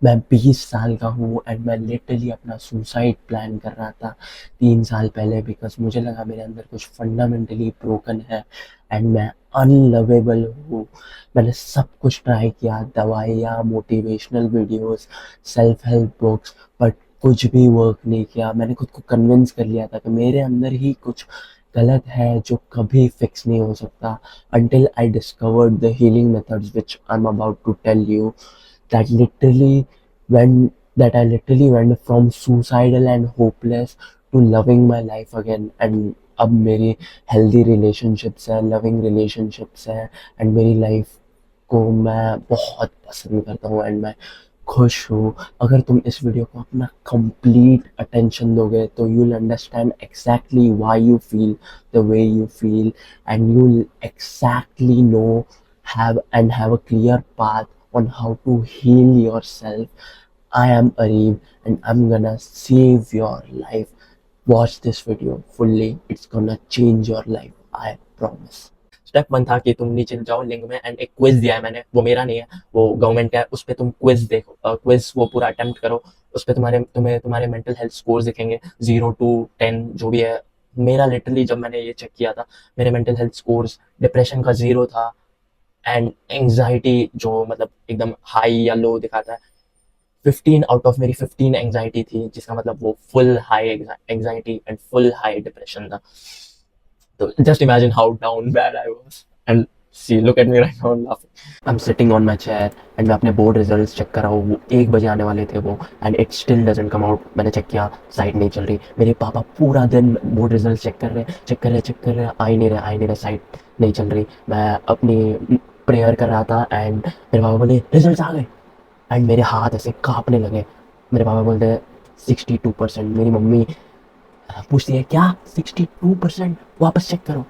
मैं 20 साल का हूँ एंड मैं लिटरली अपना सुसाइड प्लान कर रहा था 3 साल पहले, बिकॉज मुझे लगा मेरे अंदर कुछ फंडामेंटली ब्रोकन है एंड मैं अनलवेबल हूँ। मैंने सब कुछ ट्राई किया, दवाइयाँ, motivational videos, self help books, but कुछ भी वर्क नहीं किया। मैंने खुद को कन्विंस कर लिया था कि मेरे अंदर ही कुछ गलत है जो कभी फिक्स नहीं हो सकता, until I discovered the healing methods which I'm about to tell you. that literally went that I literally went from suicidal and hopeless to loving my life again, and अब मेरी हेल्दी रिलेशनशिप्स है, loving relationships है, and मेरी life को मैं बहुत पसंद करता हूँ एंड मैं खुश हूँ। अगर तुम इस वीडियो को अपना कंप्लीट अटेंशन दोगे तो you will understand exactly why you feel the way you feel, and you will exactly know have a clear path on how to heal yourself. I am Arif and I'm gonna save your life. Watch this video fully. It's gonna change your life. I promise. Step one था कि तुम नीचे जाओ link में and एक quiz दिया है मैंने, वो मेरा नहीं है, वो गवर्नमेंट का है। उस पर तुम क्विज देखो, क्विज वो पूरा अटेम्प्ट करो। उस पर तुम्हारे मेंटल हेल्थ स्कोर्स दिखेंगे 0 to 10 जो भी है। मेरा लिटरली जब मैंने ये चेक किया था, मेरे मेंटल हेल्थ स्कोर्स डिप्रेशन का 0 था, एंड एंग्जाइटी जो मतलब एकदम हाई या लो दिखाता है, 15 आउट ऑफ मेरी 15 एंग्जाइटी थी, जिसका मतलब वो full high anxiety and full high depression था। तो just imagine how down bad I was, and see look at me right now laughing. I am sitting on my chair and मैं अपने board results check कर रहा हूँ। वो 1 बजे आने वाले थे वो, and it still doesn't come out. मैंने चेक किया, साइट नहीं चल रही। मेरे पापा पूरा दिन बोर्ड रिजल्ट चेक कर रहे, आ ही नहीं रहे, साइट नहीं चल रही। मैं अपनी प्रेयर कर रहा था एंड मेरे पापा बोले रिजल्ट आ गए, एंड मेरे हाथ ऐसे कांपने लगे। मेरे पापा बोलते हैं 62%। मेरी मम्मी पूछती है क्या 62%, वापस चेक करो।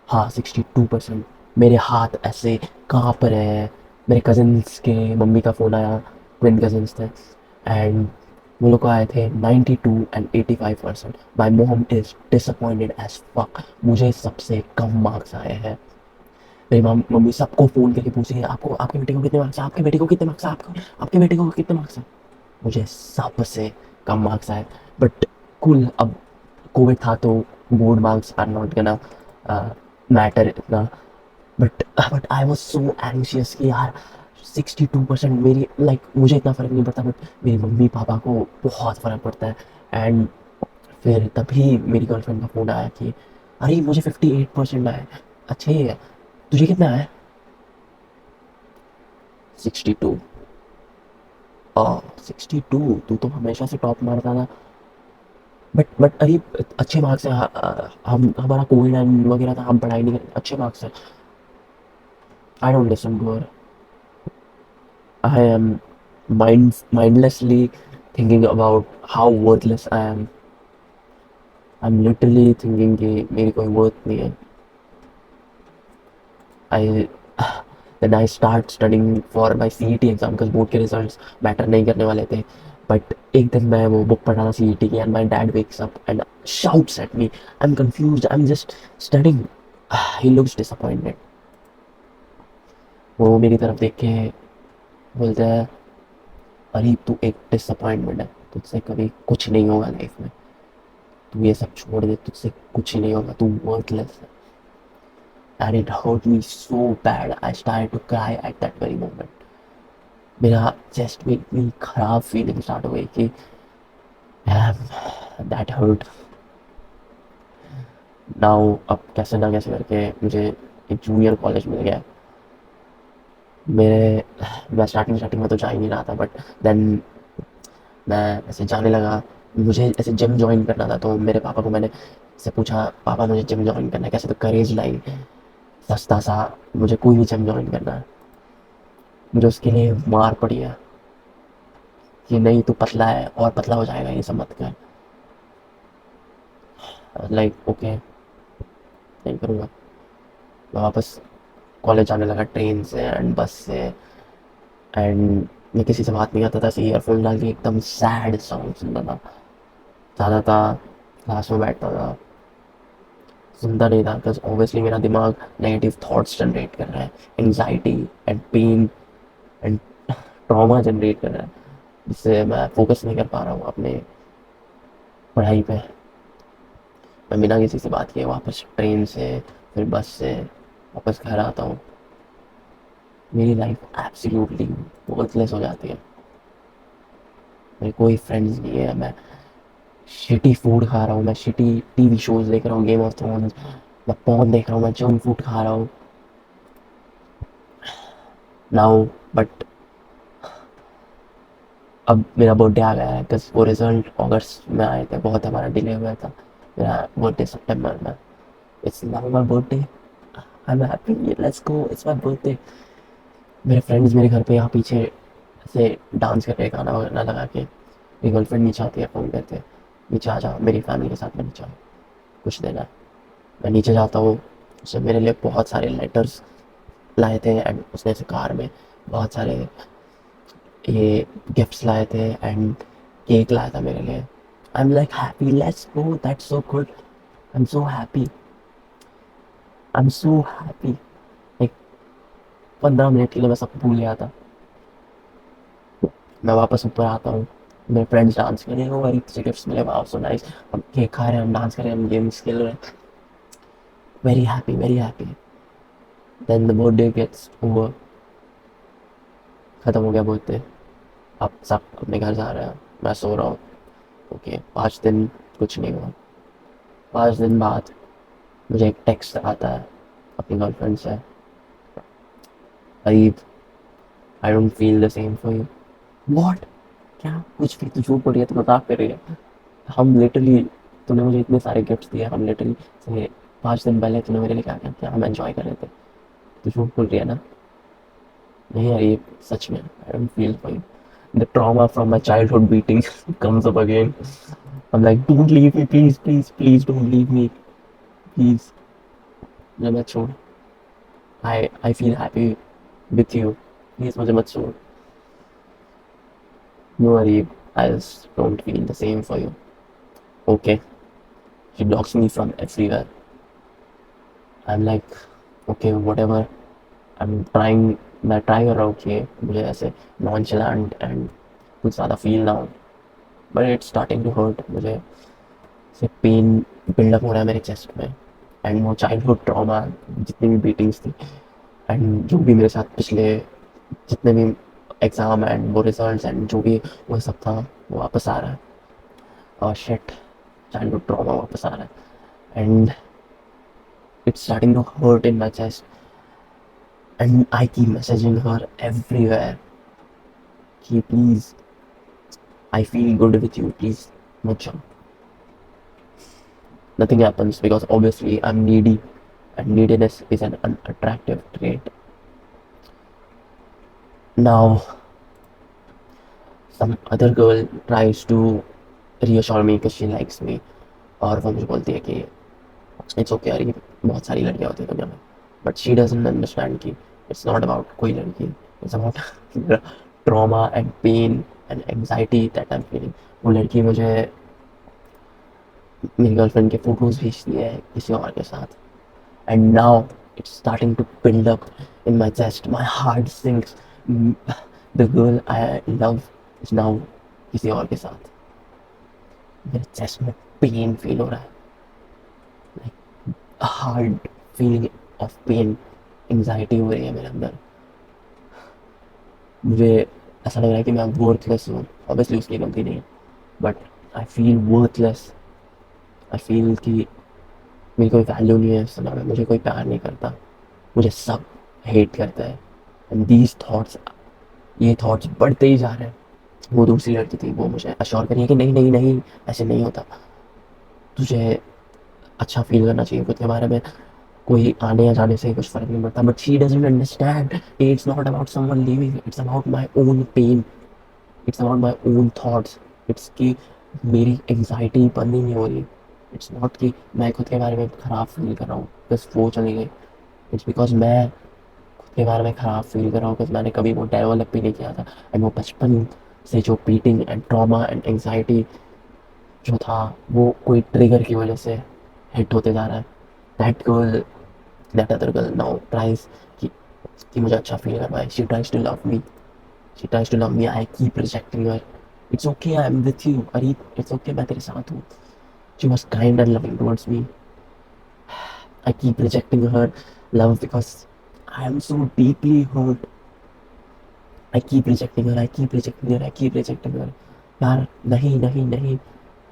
हाँ 62%। मेरे हाथ ऐसे कांप रहे हैं। मेरे कजिन्स के मम्मी का फ़ोन आया, ट्विन कजिन्स थे, एंड वो लोग को आए थे 92 एंड 85%। माई मोम इज़ डिसअपॉइंटेड एज फक। मुझे सबसे कम मार्क्स आए हैं। मेरी मम्मी सबको फ़ोन करके पूछ रही है आपको, आपके बेटे को कितने मार्क्स है, आपके बेटे को कितने मार्क्स है, आपको आपके बेटे को कितने मार्क्स है। मुझे सबसे कम मार्क्स आए, बट कुल अब कोविड था तो board marks are not gonna matter इतना। But I was so anxious कि यार 62%। मेरी लाइक मुझे इतना फ़र्क नहीं पड़ता, बट मेरी मम्मी पापा को बहुत फ़र्क पड़ता है। एंड फिर तभी मेरी गर्लफ्रेंड का फ़ोन आया कि अरे मुझे 58% आए। अच्छे है, तुझे कितना है? 62। 62? तू तो हमेशा से टॉप मारता था। बट अरे अच्छे मार्क्स हैं। हम हमारा कोविड एंड वगैरह था, हम पढ़ाई नहीं करते, अच्छे मार्क्स हैं। I don't listen to her. I am mindlessly thinking about how worthless I am. I'm literally thinking कि मेरी कोई worth नहीं है। I then I start studying for my CET exam, because board के रिजल्ट्स मैटर नहीं करने वाले थे। बट एक दिन मैं वो बुक पढ़ा था CET की, and my dad wakes up and shouts at me. I'm confused, I'm just studying. He looks disappointed. वो मेरी तरफ देख के बोलता है अरे तू एक डिसअपॉइंटमेंट है, तुझसे कभी कुछ नहीं होगा लाइफ में, तू ये सब छोड़ दे, तुझसे कुछ ही नहीं होगा, तू वर्थलेस है। And it hurt me so bad, I start to cry at that very moment. मेरा चेस्ट में इतनी खराब फीलिंग स्टार्ट हो गई कि दैट हर्ट। नाउ अब कैसे ना कैसे करके मुझे एक जूनियर कॉलेज मिल गया। मेरे मैं स्टार्टिंग स्टार्टिंग में तो जा ही नहीं रहा था, बट देन मैं ऐसे जाने लगा। मुझे ऐसे जिम जॉइन करना था, तो मेरे पापा को मैंने से पूछा पापा मुझे जिम जॉइन करना है कैसे, तो करेज लाई सस्ता सा, मुझे कोई भी जिम जॉइन करना है। मुझे उसके लिए मार पड़ी है कि नहीं तू पतला है और पतला हो जाएगा, ये सब मत कर। लाइक ओके, नहीं करूँगा। मैं वापस कॉलेज जाने लगा ट्रेन से एंड बस से, एंड मैं किसी से बात नहीं करता था, ऐसे ईयरफोन डाल के एकदम सैड सॉन्ग सुनता था। ज़्यादा था क्लास में बैठता था, सुनता नहीं था, बिकॉज ऑब्वियसली मेरा दिमाग नेगेटिव थॉट्स जनरेट कर रहा है, anxiety and pain and trauma generate कर रहा है, जिससे मैं फोकस नहीं कर पा रहा हूँ अपने पढ़ाई पे। मैं बिना किसी से बात किए वापस ट्रेन से फिर बस से वापस घर आता हूँ। मेरी लाइफ एब्सोल्युटली वर्थलेस हो जाती है। मेरे कोई फ्रेंड्स नहीं है, मैं शिटी फूड खा रहा हूँ, मैं शिटी टीवी शोज देख रहा हूँ, गेम ऑफ थ्रोन्स, मैं पॉर्न देख रहा हूँ, मैं जंक फूड खा रहा हूँ नाउ। बट अब मेरा बर्थडे आ गया है, बिकॉज वो रिजल्ट अगस्त में आए थे, बहुत हमारा डिले हुआ था। मेरा बर्थडे सितंबर में। It's now my birthday, I am happy, let's go, it's my birthday. मेरे फ्रेंड्स मेरे घर पे यहाँ पीछे ऐसे डांस कर रहे, गाना वाना लगा के। मेरी गर्लफ्रेंड नीचे आती है, फ़ोन करते हैं नीचे आ जाओ, मेरी फैमिली के साथ में नीचे आओ, कुछ देना है। मैं नीचे जाता हूँ, उसने मेरे लिए बहुत सारे लेटर्स लाए थे, एंड उसने ऐसे कार में बहुत सारे ये गिफ्ट्स लाए थे एंड केक लाया था मेरे लिए। I am like happy, let's go, that's so good, I am so happy, I am so happy. Like 15 minute के लिए मैं सब भूल गया था। मैं वापस ऊपर आता हूँ, मेरे फ्रेंड्स डांस कर रहे हो, और तुझे गिफ्ट्स मिले, वाह सो नाइस। हम केक खा रहे हैं, हम डांस कर रहे हैं, हम गेम्स खेल रहे हैं, very happy, very happy. Then the birthday gets over, खत्म हो गया बर्थडे। अब सब अपने घर जा रहे हैं, मैं सो रहा हूँ। ओके, 5 दिन कुछ नहीं हुआ। 5 दिन बाद मुझे एक टेक्स्ट आता है अपनी गर्लफ्रेंड से, Areeb, I don't feel the same for you. What? क्या कुछ भी? तू झूठ बोल रही है, तू मजाक कर रही है? हम लिटरली, तूने मुझे इतने सारे गिफ्ट्स दिए, हम लिटरली से 5 दिन पहले तूने मेरे लिए क्या क्या किया, हम एंजॉय कर रहे थे। तू झूठ बोल रही है ना? नहीं यार, ये सच में, I don't feel for you. The trauma from my childhood beating comes up again. I'm like, don't leave me, please, please, please don't leave me, please. मुझे मत छोड़, I feel happy with you, please मुझे मत छोड़। No worry, I just don't feel the same for you. Okay, she blocks me from everywhere. I'm like, okay, whatever. I'm trying, मैं try कर रहा हूँ कि मुझे ऐसे नॉनचलेंट एंड कुछ ज़्यादा फील ना हो, but it's starting to hurt. मुझे से पेन बिल्डअप हो रहा है मेरे चेस्ट में, एंड वो चाइल्डहुड ट्रॉमा, जितनी भी बीटिंग्स थी एंड जो भी मेरे साथ पिछले जितने भी एग्ज़ाम एंड वो रिजल्ट्स एंड जो भी वो सब था, वो वापस आ रहा है। और शिट, चाइल्डहुड ट्रॉमा वापस आ रहा है, and it's starting to hurt in my chest, and I keep messaging her everywhere कि please, I feel good with you, please मत जाओ। Nothing happens because obviously I'm needy, and neediness is an unattractive trait. Now, some other girl tries to reassure me because she likes me, और वो मुझे बोलती है कि it's okay यार, ये बहुत सारी लड़कियाँ होती हैं दुनिया में, बट शी डजंट अंडरस्टैंड कि इट्स नॉट अबाउट कोई लड़की, it's about trauma and pain and anxiety that I am feeling. वो लड़की मुझे मेरी गर्लफ्रेंड के फोटोज़ भेजती है किसी और के साथ, and now it's starting to build up in my chest. My heart sinks. The girl I love is now किसी और के साथ। मेरे चेस्ट में पेन फील हो रहा है, hard feeling of pain, anxiety हो रही है मेरे अंदर। मुझे ऐसा लग रहा है कि मैं वर्थलेस हूँ। ऑब्वियसली उसकी गलती नहीं है, but I feel worthless. I feel कि मेरी कोई वैल्यू नहीं है इस समय में, मुझे कोई प्यार नहीं करता, मुझे सब हेट करता है। एंड दीज थॉट्स, ये थॉट्स बढ़ते ही जा रहे हैं। वो दूसरी लड़की थी, वो मुझे अश्योर करी है कि नहीं नहीं नहीं, ऐसे नहीं होता, तुझे अच्छा फील करना चाहिए खुद के बारे में, कोई आने या जाने से कुछ फ़र्क नहीं पड़ता। But she doesn't understand, it's not about someone living, it's about my own pain, it's about my own thoughts. It's कि मेरी एंग्जाइटी बंद ही नहीं हो रही। इट्स नॉट कि मैं खुद के बारे में ख़राब फील कर रहा हूँ बस वो चली गई। इट्स बिकॉज मैं खुद के बारे में ख़राब फील कर रहा हूँ, बिकॉज मैंने कभी वो डेवलप भी नहीं किया था। एंड वो बचपन से जो beating and trauma and anxiety जो था, वो कोई ट्रिगर की वजह से हिट होते जा रहा है। That girl, that other girl now tries कि मुझे अच्छा फील करवाए, she tries to love me, She tries to love me. I keep rejecting her. It's okay, I'm with you. Areep, it's okay, मैं तेरे साथ हूँ. She was kind and loving towards me. I keep rejecting her love because I am so deeply hurt. I keep rejecting her. I keep rejecting her. I keep rejecting her. यार नहीं नहीं नहीं.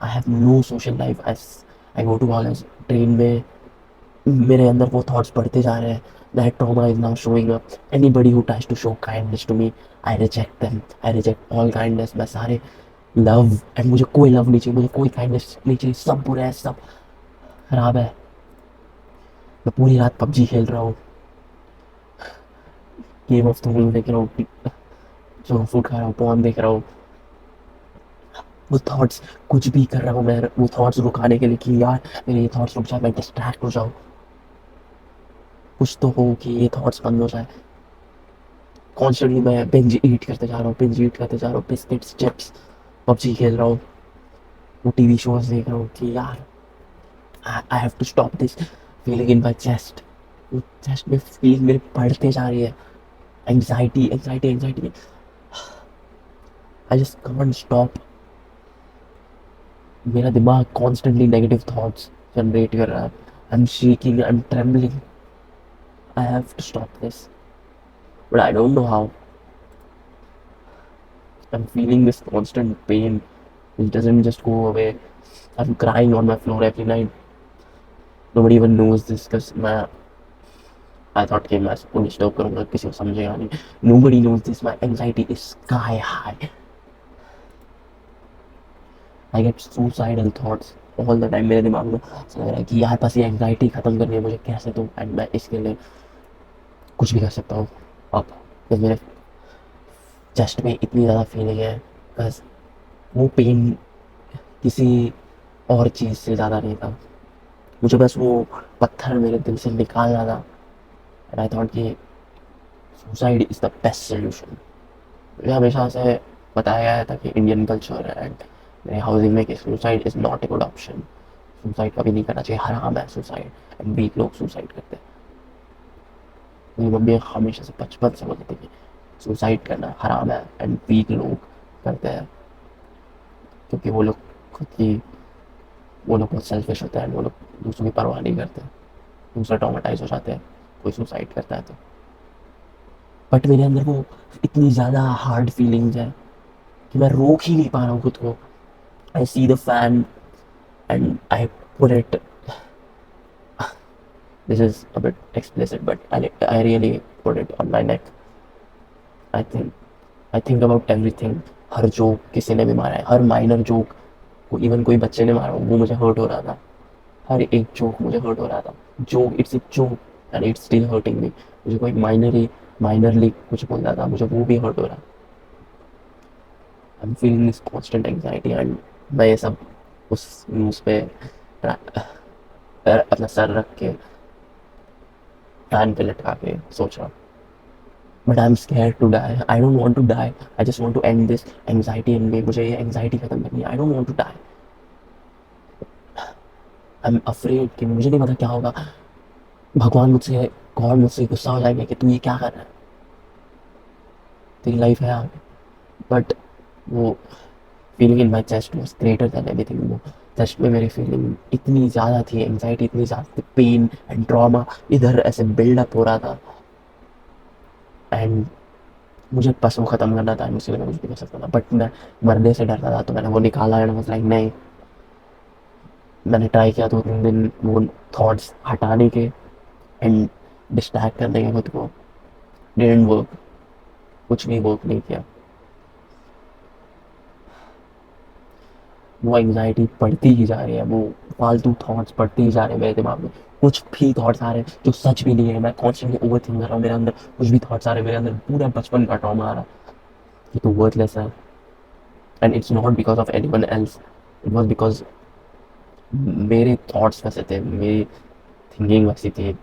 I have no social life. As I go to college, train में मेरे अंदर वो thoughts बढ़ते जा रहे हैं. That trauma is now showing up. Anybody who tries to show kindness to me, I reject them. I reject all kindness. मैं सारे लव एंड मुझे कोई लव नहीं चाहिए, मुझे कोई काइंडनेस नहीं चाहिए. सब बुरा है, सब खराब है. मैं पूरी रात पबजी खेल रहा हूँ, गेम ऑफ थ्रोन्स देख रहा हूँ, जो फूड खा रहा हूँ, पॉर्न देख रहा हूँ. वो थॉट्स कुछ भी कर रहा हूँ मैं वो थॉट्स रुकाने के लिए कि यार मेरे ये थॉट्स रुक जाए, मैं डिस्ट्रैक्ट हो जाऊँ, कुछ तो हो कि ये थॉट्स बंद हो जाए. कॉन्स्टेंटली मैं बिंज ईट करते जा रहा हूँ, बिंज ईट करते जा रहा हूँ, बिस्किट्स चिप्स, पबजी खेल रहा हूँ, वो टीवी शोज देख रहा हूँ कि यार I have to stop this feeling in my chest. वो चेस्ट में फीलिंग मेरे बढ़ते जा रही है. Anxiety anxiety anxiety. I just can't stop. मेरा दिमाग कॉन्स्टेंटली नेगेटिव थॉट्स जनरेट कर रहा है. I am shaking, I am trembling. I have to stop this but I don't know how. I am feeling this constant pain which doesn't just go away. I'm crying on my floor every night. Nobody even knows this because I thought कि मैं सबको disturb करूँगा, किसी को समझेगा नहीं. Nobody knows this. My anxiety is sky high. I get suicidal thoughts all the time. मेरे दिमाग में ऐसा लग रहा है कि यार बस ये एंग्जाइटी खत्म करनी है मुझे कैसे तो, एंड मैं इसके लिए कुछ भी कर सकता हूँ अब. मेरे चेस्ट में इतनी ज़्यादा फीलिंग है बस वो पेन किसी और चीज़ से ज़्यादा नहीं था. मुझे बस वो पत्थर मेरे दिल से निकालना था. एंड आई थॉट कि suicide is the best solution. मुझे हमेशा से बताया गया था कि इंडियन कल्चर है एंड मेरे हाउसिंग में कि suicide is not a good option. Suicide कभी नहीं करना चाहिए, हराम है सुसाइड, एंड वीक लोग सुसाइड करते हैं. मेरी मम्मी हमेशा से बचपन से बोलती थी कि सुसाइड करना हराम है एंड वीक लोग करते हैं क्योंकि वो लोग खुद की वो लोग बहुत सेल्फिश होते हैं. वो लोग दूसरों की परवाह नहीं करते, दूसरे ट्रॉमेटाइज हो जाते हैं कोई सुसाइड करता है तो. बट मेरे अंदर वो इतनी ज़्यादा हार्ड फीलिंग्स है कि मैं रोक ही नहीं पा रहा हूँ खुद को. I see the fan and I put it. This is a bit explicit but I really put it on my neck. I think about everything. हर जोक किसी ने भी मारा है, हर माइनर जोक को इवन कोई बच्चे ने मारा वो मुझे हर्ट हो रहा था. हर एक जोक मुझे हर्ट हो रहा था. Joke it's a joke and it's still hurting me. मुझे कोई माइनरली कुछ बोल रहा था, मुझे वो भी हर्ट हो रहा. आई am feeling this constant anxiety and मैं ये सब उस न्यूज़ पे अपना सर रख के फैन पे लटका के सोच रहा हूँ. But I am scared to die. I don't want to die. I just want to end this anxiety in me. मुझे ये एंग्जाइटी खत्म करनी है. I don't want to die. I am afraid कि मुझे नहीं पता क्या होगा. भगवान मुझसे गॉड मुझसे गुस्सा हो जाएंगे कि तू ये क्या कर रहा है, तेरी लाइफ है आगे. बट वो feeling in my chest was greater than everything. वो चेस्ट में मेरी फीलिंग इतनी ज़्यादा थी, एंग्जाइटी इतनी ज़्यादा थी, पेन एंड ट्रॉमा इधर ऐसे बिल्डअप हो रहा था. एंड मुझे बस वो ख़त्म करना था, मुझसे मैं कुछ भी कर सकता था बट मैं मरने से डरता था. तो मैंने वो निकाला एंड वाज लाइक नहीं. मैंने ट्राई किया 2-3 दिन वो थॉट्स हटाने के एंड डिस्ट्रैक्ट करने के खुद को. Didn't work. कुछ भी वर्क नहीं किया. वो एंग्जाइटी बढ़ती ही जा रही है, वो फालतू थॉट्स बढ़ते ही जा रहे हैं मेरे दिमाग में. कुछ भी थॉट्स आ रहे हैं जो सच भी नहीं है. मैं कॉन्स्टेंटली ओवर थिंक कर रहा हूँ. मेरे अंदर कुछ भी थॉट्स आ रहे हैं, मेरे अंदर पूरा बचपन का ट्रॉमा आ रहा है कि तू वर्थलेस है. And it's not because of anyone else. It was because मेरे थॉट्स वैसे थे, मेरी थिंकिंग वैसी थी,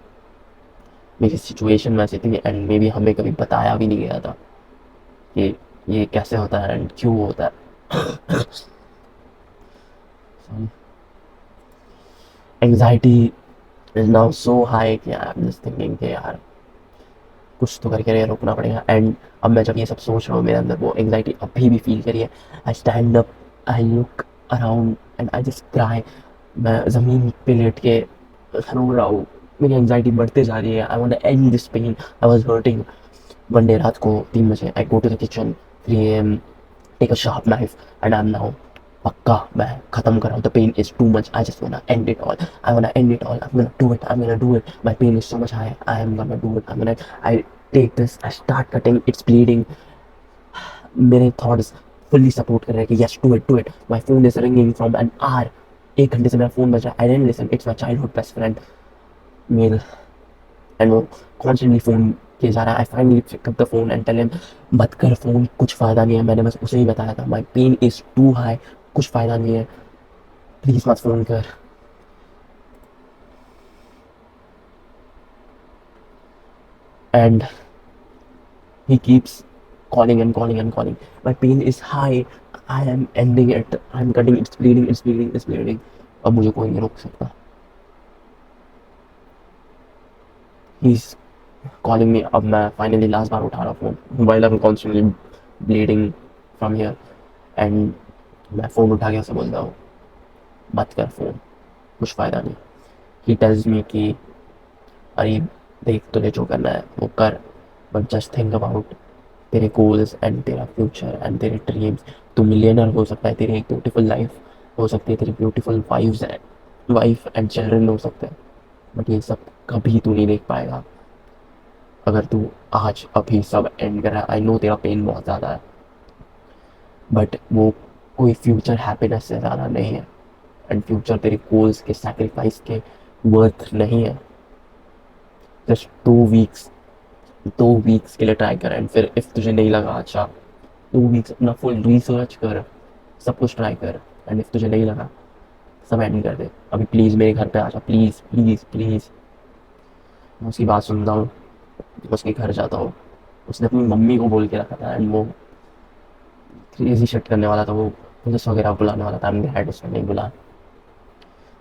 मेरी सिचुएशन वैसी थी एंड मे बी हमें कभी बताया भी नहीं गया था कि ये कैसे होता है एंड क्यों होता है. Anxiety is now so high कि I'm just thinking कि यार कुछ तो करके रोकना पड़ेगा। एंड अब मैं जब ये सब सोच रहा हूँ, मेरे अंदर वो एंग्जाइटी अभी भी फील करी है। I stand up, I look around and I just cry. मैं ज़मीन पे लेट के रो रहा हूँ, मेरी एंग्जाइटी बढ़ते जा रही है। I want to end this pain, I was hurting. One day रात को 3 बजे I go to the kitchen, 3 AM, take a sharp knife and I am now पक्का मैं खत्म कर रहा हूँ। The pain is too much, I just want end it all, I want end it all, I am gonna do it, I am gonna do it, my pain is so much high, I am gonna do it, I am gonna, I take this, I start cutting, it's bleeding. मेरे thoughts fully support कर रहे हैं कि yes do it. My phone is ringing from an hour, 1 घंटे से मेरा फोन बज रहा है। I didn't listen, it's my childhood best friend male, and वो कॉन्स्टेंटली फ़ोन किए जा रहा है। I finally pick up the phone and tell him मत कर फ़ोन, कुछ फ़ायदा नहीं है। मैंने बस उसे ही बताया था my pen is to high, कुछ फ़ायदा नहीं है, प्लीज़ मत फ़ोन कर। And he keeps calling and calling and calling. My pain is high. I am ending it. I'm cutting. It's bleeding. It's bleeding. It's bleeding. अब मुझे कोई नहीं रोक सकता. He's calling me. अब मैं finally लास्ट बार उठा रहा हूँ phone while I'm constantly bleeding from here. And मैं फ़ोन उठा के उसे बोलता हूँ मत कर फ़ोन, कुछ फ़ायदा नहीं। ही टेल्स मी कि अरे देख तुझे जो करना है वो कर, बट जस्ट थिंक अबाउट तेरे गोल्स एंड तेरा फ्यूचर एंड तेरे ड्रीम्स। तू मिलियनर हो सकता है, तेरी एक ब्यूटीफुल लाइफ हो सकती है, तेरी ब्यूटीफुल वाइफ एंड चिल्ड्रन हो सकते हैं, बट ये सब कभी तू नहीं देख पाएगा अगर तू आज अभी सब एंड कर रहा है। आई नो तेरा पेन बहुत ज़्यादा है, बट वो कोई फ्यूचर हैप्पीनेस से ज़्यादा नहीं है, एंड फ्यूचर तेरे गोल्स के सैक्रिफाइस के वर्थ नहीं है। जस्ट 2 वीक्स, 2 वीक्स के लिए ट्राई कर, एंड फिर इफ़ तुझे नहीं लगा अच्छा, 2 वीक्स अपना फुल रिसर्च कर, सब कुछ ट्राई कर, एंड इफ़ तुझे नहीं लगा सब एंड कर दे। अभी प्लीज़ मेरे घर पे आ जा, प्लीज़ प्लीज़ प्लीज़। मैं उसकी बात सुनता हूँ, उसके घर जाता हूँ। उसने अपनी मम्मी को बोल के रखा था, एंड वो क्रेजी शिट करने वाला था, वो पुलिस वगैरह बुलाने वाला था, मेरे हेड उसने नहीं बुला।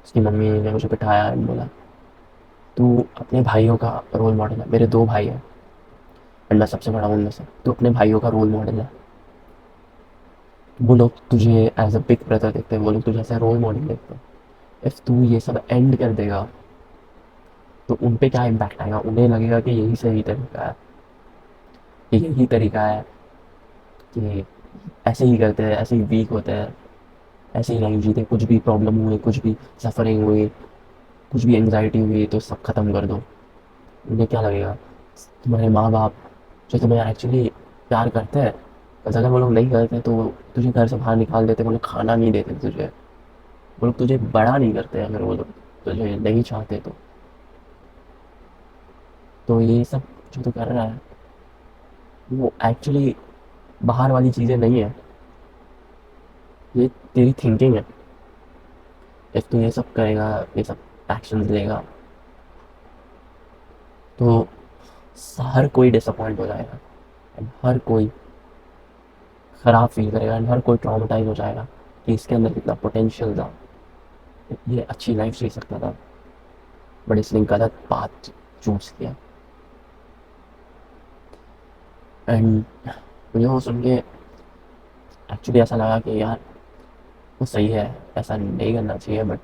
उसकी मम्मी ने मुझे बिठाया एंड बोला तू अपने भाइयों का रोल मॉडल है। मेरे 2 भाई हैं एंड मैं सबसे बड़ा हूँ उनमें से। तू अपने भाइयों का रोल मॉडल है, वो लोग तुझे एज अ बिग ब्रदर देखते हैं, वो लोग तुझे एज अ रोल मॉडल देखते हैं। इफ़ तू ये सब एंड कर देगा तो उन पे क्या इम्पैक्ट आएगा, उन्हें लगेगा कि यही सही तरीका है, कि यही तरीका है, कि ऐसे ही करते हैं, ऐसे ही वीक होते हैं, ऐसे ही लाइफ जीते, कुछ भी प्रॉब्लम हुए, कुछ भी सफरिंग हुई, कुछ भी एंग्जाइटी हुई तो सब ख़त्म कर दो। उन्हें क्या लगेगा, तुम्हारे माँ बाप जो तुम्हें एक्चुअली प्यार करते हैं, बस अगर वो लोग नहीं करते तो तुझे घर से बाहर निकाल देते, वो लोग खाना नहीं देते तुझे, वो लोग तुझे बड़ा नहीं करते अगर वो लोग तुझे नहीं चाहते तो ये सब जो तू कर रहा है वो एक्चुअली बाहर वाली चीज़ें नहीं है, ये तेरी थिंकिंग है। इफ तू ये सब करेगा, ये सब एक्शंस लेगा तो हर कोई डिसअपॉइंट हो जाएगा, एंड हर कोई ख़राब फील करेगा, एंड हर कोई ट्रॉमेटाइज हो जाएगा कि इसके अंदर कितना पोटेंशियल था, ये अच्छी लाइफ जी सकता था, बट इसने गलत बात चूज़ किया। एंड मुझे वो सुन के एक्चुअली ऐसा लगा कि यार वो सही है, ऐसा नहीं करना चाहिए, बट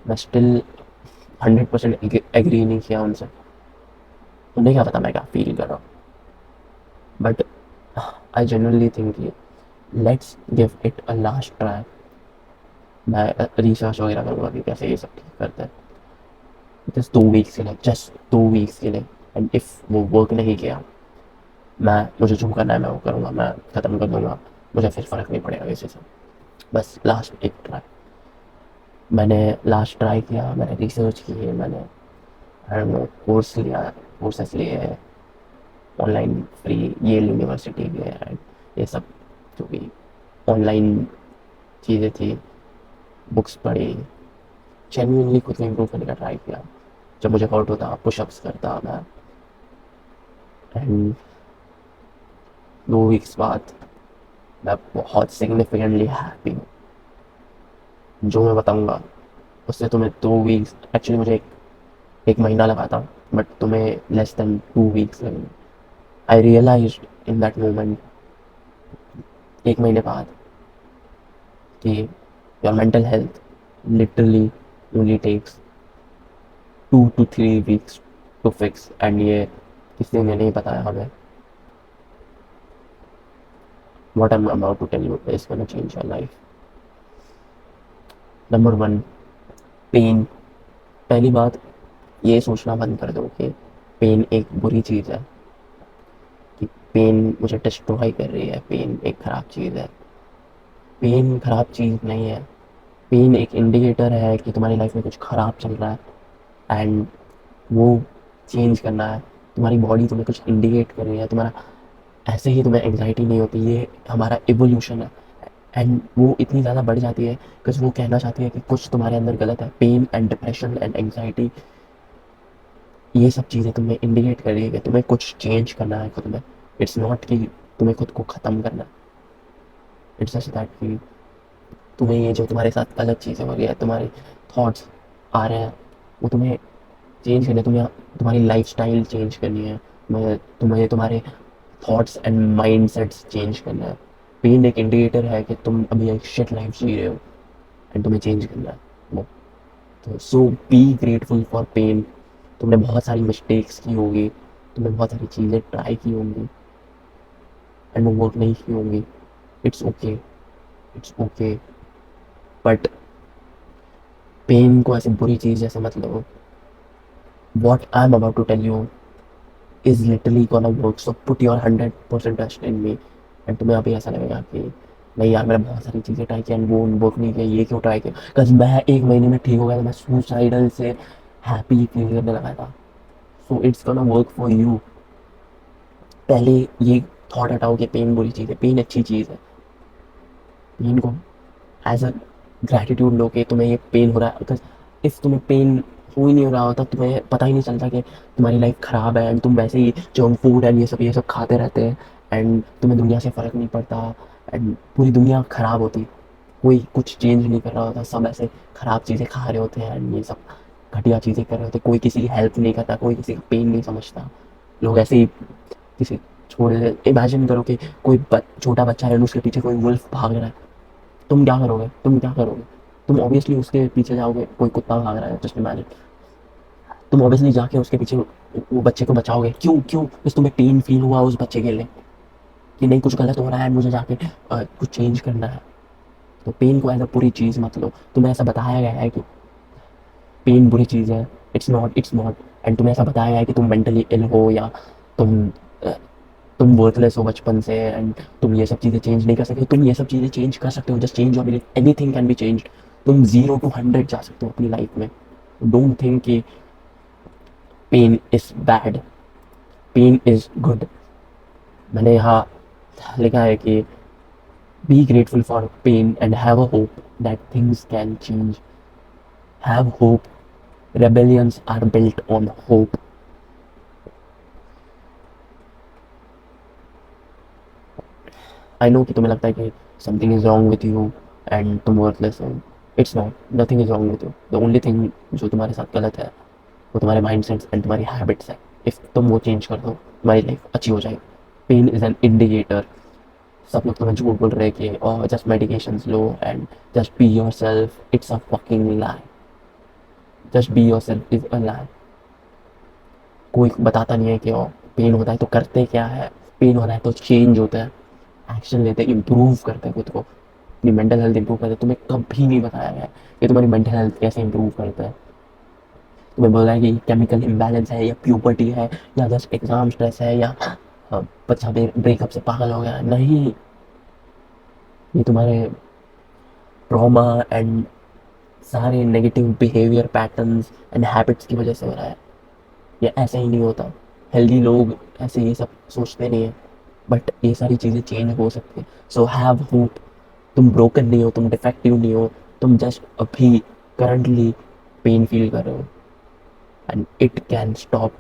मैं स्टिल 100% एग्री नहीं किया उनसे। उन्हें क्या पता मैं क्या फील कर रहा हूँ, बट आई जनरली थिंक कि let's give it a last try. मैं रिसर्च वगैरह करूँगा कि कैसे ये सब ठीक करते हैं, जस्ट 2 वीक्स के लिए, जस्ट 2 वीक्स के लिए। एंड इफ़ वो वर्क नहीं किया, मैं मुझे जो करना है मैं वो करूँगा, मैं ख़त्म कर दूँगा, मुझे फिर फ़र्क नहीं पड़ेगा किसी से। बस लास्ट एक ट्राई। मैंने लास्ट ट्राई किया, मैंने रिसर्च की है, मैंने कोर्स लिया, कोर्सेस लिए ऑनलाइन फ्री, येल यूनिवर्सिटी में, एंड ये सब जो भी ऑनलाइन चीज़ें थी, बुक्स पढ़ी, जेन्युइनली खुद को इम्प्रूव करने का ट्राई किया। जब मुझे हर्ट होता पुशअप्स करता मैं, एंड 2 वीक्स बाद मैं बहुत सिग्निफिकेंटली हैप्पी हूँ। जो मैं बताऊँगा उससे तुम्हें 2 वीक्स, एक्चुअली मुझे एक महीना लगा था, बट तुम्हें लेस देन 2 वीक्स लगेंगे। I realise in that moment, एक महीने बाद, कि your mental health literally only takes 2 to 3 weeks to fix, and ये किसी ने नहीं बताया हमें. What I'm about to tell you is gonna change your life. Number one, pain. पहली बात, ये सोचना बंद कर दो कि पेन एक बुरी चीज़ है, कि पेन मुझे डिस्ट्रॉय कर रही है, पेन एक ख़राब चीज़ है. पेन ख़राब चीज़ नहीं है. पेन एक इंडिकेटर है कि तुम्हारी लाइफ में कुछ ख़राब चल रहा है, एंड वो चेंज करना है. तुम्हारी बॉडी तुम्हें कुछ इंडिकेट कर रही है. तुम्हारा ऐसे ही तुम्हें एंग्जाइटी नहीं होती, ये हमारा इवोल्यूशन है. एंड वो इतनी ज़्यादा बढ़ जाती है बिकॉज वो कहना चाहती है कि कुछ तुम्हारे अंदर गलत है. Pain and depression and anxiety, ये सब चीज़ें तुम्हें इंडिकेट कर रही है कि तुम्हें कुछ चेंज करना है खुद में. इट्स नॉट कि तुम्हें खुद को ख़त्म करना है. इट्स जस्ट दैट कि तुम्हें ये जो तुम्हारे साथ गलत चीज़ें हो रही है, तुम्हारे थॉट्स आ रहे हैं, वो तुम्हें चेंज करने, तुम्हें तुम्हारी लाइफ स्टाइल चेंज करनी है. तुम्हें तुम्हारे thoughts and mind sets change करना है. पेन एक इंडिकेटर है कि तुम अभी एक शिट लाइफ जी रहे हो एंड तुम्हें चेंज करना है वो. तो सो बी ग्रेटफुल फॉर पेन. तुमने बहुत सारी मिस्टेक्स की होगी, तुमने बहुत सारी चीज़ें ट्राई की होंगी एंड वो वर्क नहीं की होंगी. It's okay, it's okay. But pain को ऐसे बुरी चीज़ जैसे मत लो. What I am about to tell you is literally gonna work. So put your 100% trust in me. And तुम्हें अभी ऐसा लगेगा कि नहीं यार, मैंने बहुत सारी चीज़ें ट्राई की एंड वो वर्क नहीं किया, ये क्यों ट्राई किया. बिकॉज मैं एक महीने में ठीक हो गया था, मैं सुसाइडल से हैप्पी फील करने लगा था. So it's gonna work for you. पहले ये थॉट हटाओ कि पेन बुरी चीज़ है. पेन अच्छी चीज़ है. पेन को एज अ ग्रैटिट्यूड लो कि तुम्हें ये पेन हो रहा है. बिकॉज इफ़ तुम्हें पेन हो ही नहीं हो रहा होता, तुम्हें पता ही नहीं चलता कि तुम्हारी लाइफ ख़राब है एंड तुम वैसे ही जंक फूड एंड ये सब खाते रहते हैं एंड तुम्हें दुनिया से फ़र्क नहीं पड़ता एंड पूरी दुनिया ख़राब होती. कोई कुछ चेंज नहीं कर रहा होता, सब ऐसे ख़राब चीज़ें खा रहे होते हैं एंड ये सब घटिया चीज़ें कर रहे होते. कोई किसी की हेल्प नहीं करता, कोई किसी का पेन नहीं समझता. लोग ऐसे ही किसी छोड़ देते. इमेजिन करो कि कोई छोटा बच्चा है, उसके पीछे कोई वुल्फ भाग रहा है. तुम क्या करोगे? तुम ऑब्वियसली उसके पीछे जाओगे. कोई कुत्ता भाग रहा है, जस्ट इमेजिन. तुम ऑब्वियसली जाके उसके पीछे वो बच्चे को बचाओगे. क्यों? बस तुम्हें पेन फील हुआ उस बच्चे के लिए कि नहीं, कुछ गलत हो रहा है, मुझे जाके कुछ चेंज करना है. तो पेन को एज अ बुरी चीज़ मत लो. तुम्हें ऐसा बताया गया है कि पेन बुरी चीज़ है. It's not. एंड तुम्हें ऐसा बताया गया है कि तुम मेंटली इल हो या तुम अ, तुम वर्थलेस हो बचपन से एंड तुम ये सब चीज़ें चेंज नहीं कर सकते. तुम ये सब चीज़ें चेंज कर सकते हो. Just change your belief. Anything can be change. तुम 0 to 100 जा सकते हो अपनी लाइफ में. डोंट थिंक कि pain is bad. Pain is good. मैंने यहाँ लिखा है कि be grateful for pain and have a hope that things can change. Have hope. Rebellions are built on hope. I know कि तुम्हें लगता है कि something is wrong with you and तुम वर्थलेस हो. It's not. Nothing is wrong with you. The only thing जो तुम्हारे साथ गलत है वो तुम्हारे माइंड सेट्स एंड तुम्हारी हैबिट्स है. इफ़ तुम वो चेंज कर दो, तुम्हारी लाइफ अच्छी हो जाएगी. Pain is an indicator. सब लोग तुम्हें झूठ बोल रहे हैं कि ओह जस्ट मेडिकेशन लो and just be yourself. It's a fucking lie. Just be yourself is a lie. कोई बताता नहीं है कि ओ पेन होता है तो करते क्या है. पेन होता है तो चेंज होता है, एक्शन लेते हैं, इम्प्रूव करते हैं खुद को, अपनी मेंटल हेल्थ इंप्रूव करते हैं. तुम्हें कभी नहीं बताया गया है कि तुम्हारी मेंटल हेल्थ कैसे इंप्रूव करता है. तुम्हें बोला है कि केमिकल इम्बैलेंस है या प्यूबर्टी है या जस्ट एग्जाम स्ट्रेस है या बच्चा ब्रेकअप से पागल हो गया है. नहीं, ये तुम्हारे ट्रॉमा एंड सारे negative behaviour patterns and habits की वजह से हो रहा है. ये ऐसे ही नहीं होता. हेल्दी लोग ऐसे ये सब सोचते नहीं है. बट ये सारी चीज़ें चेंज हो सकती है. So have hope. तुम ब्रोकन नहीं हो, तुम डिफेक्टिव नहीं हो. तुम जस्ट अभी करंटली पेन फील कर रहे हो and it can stop.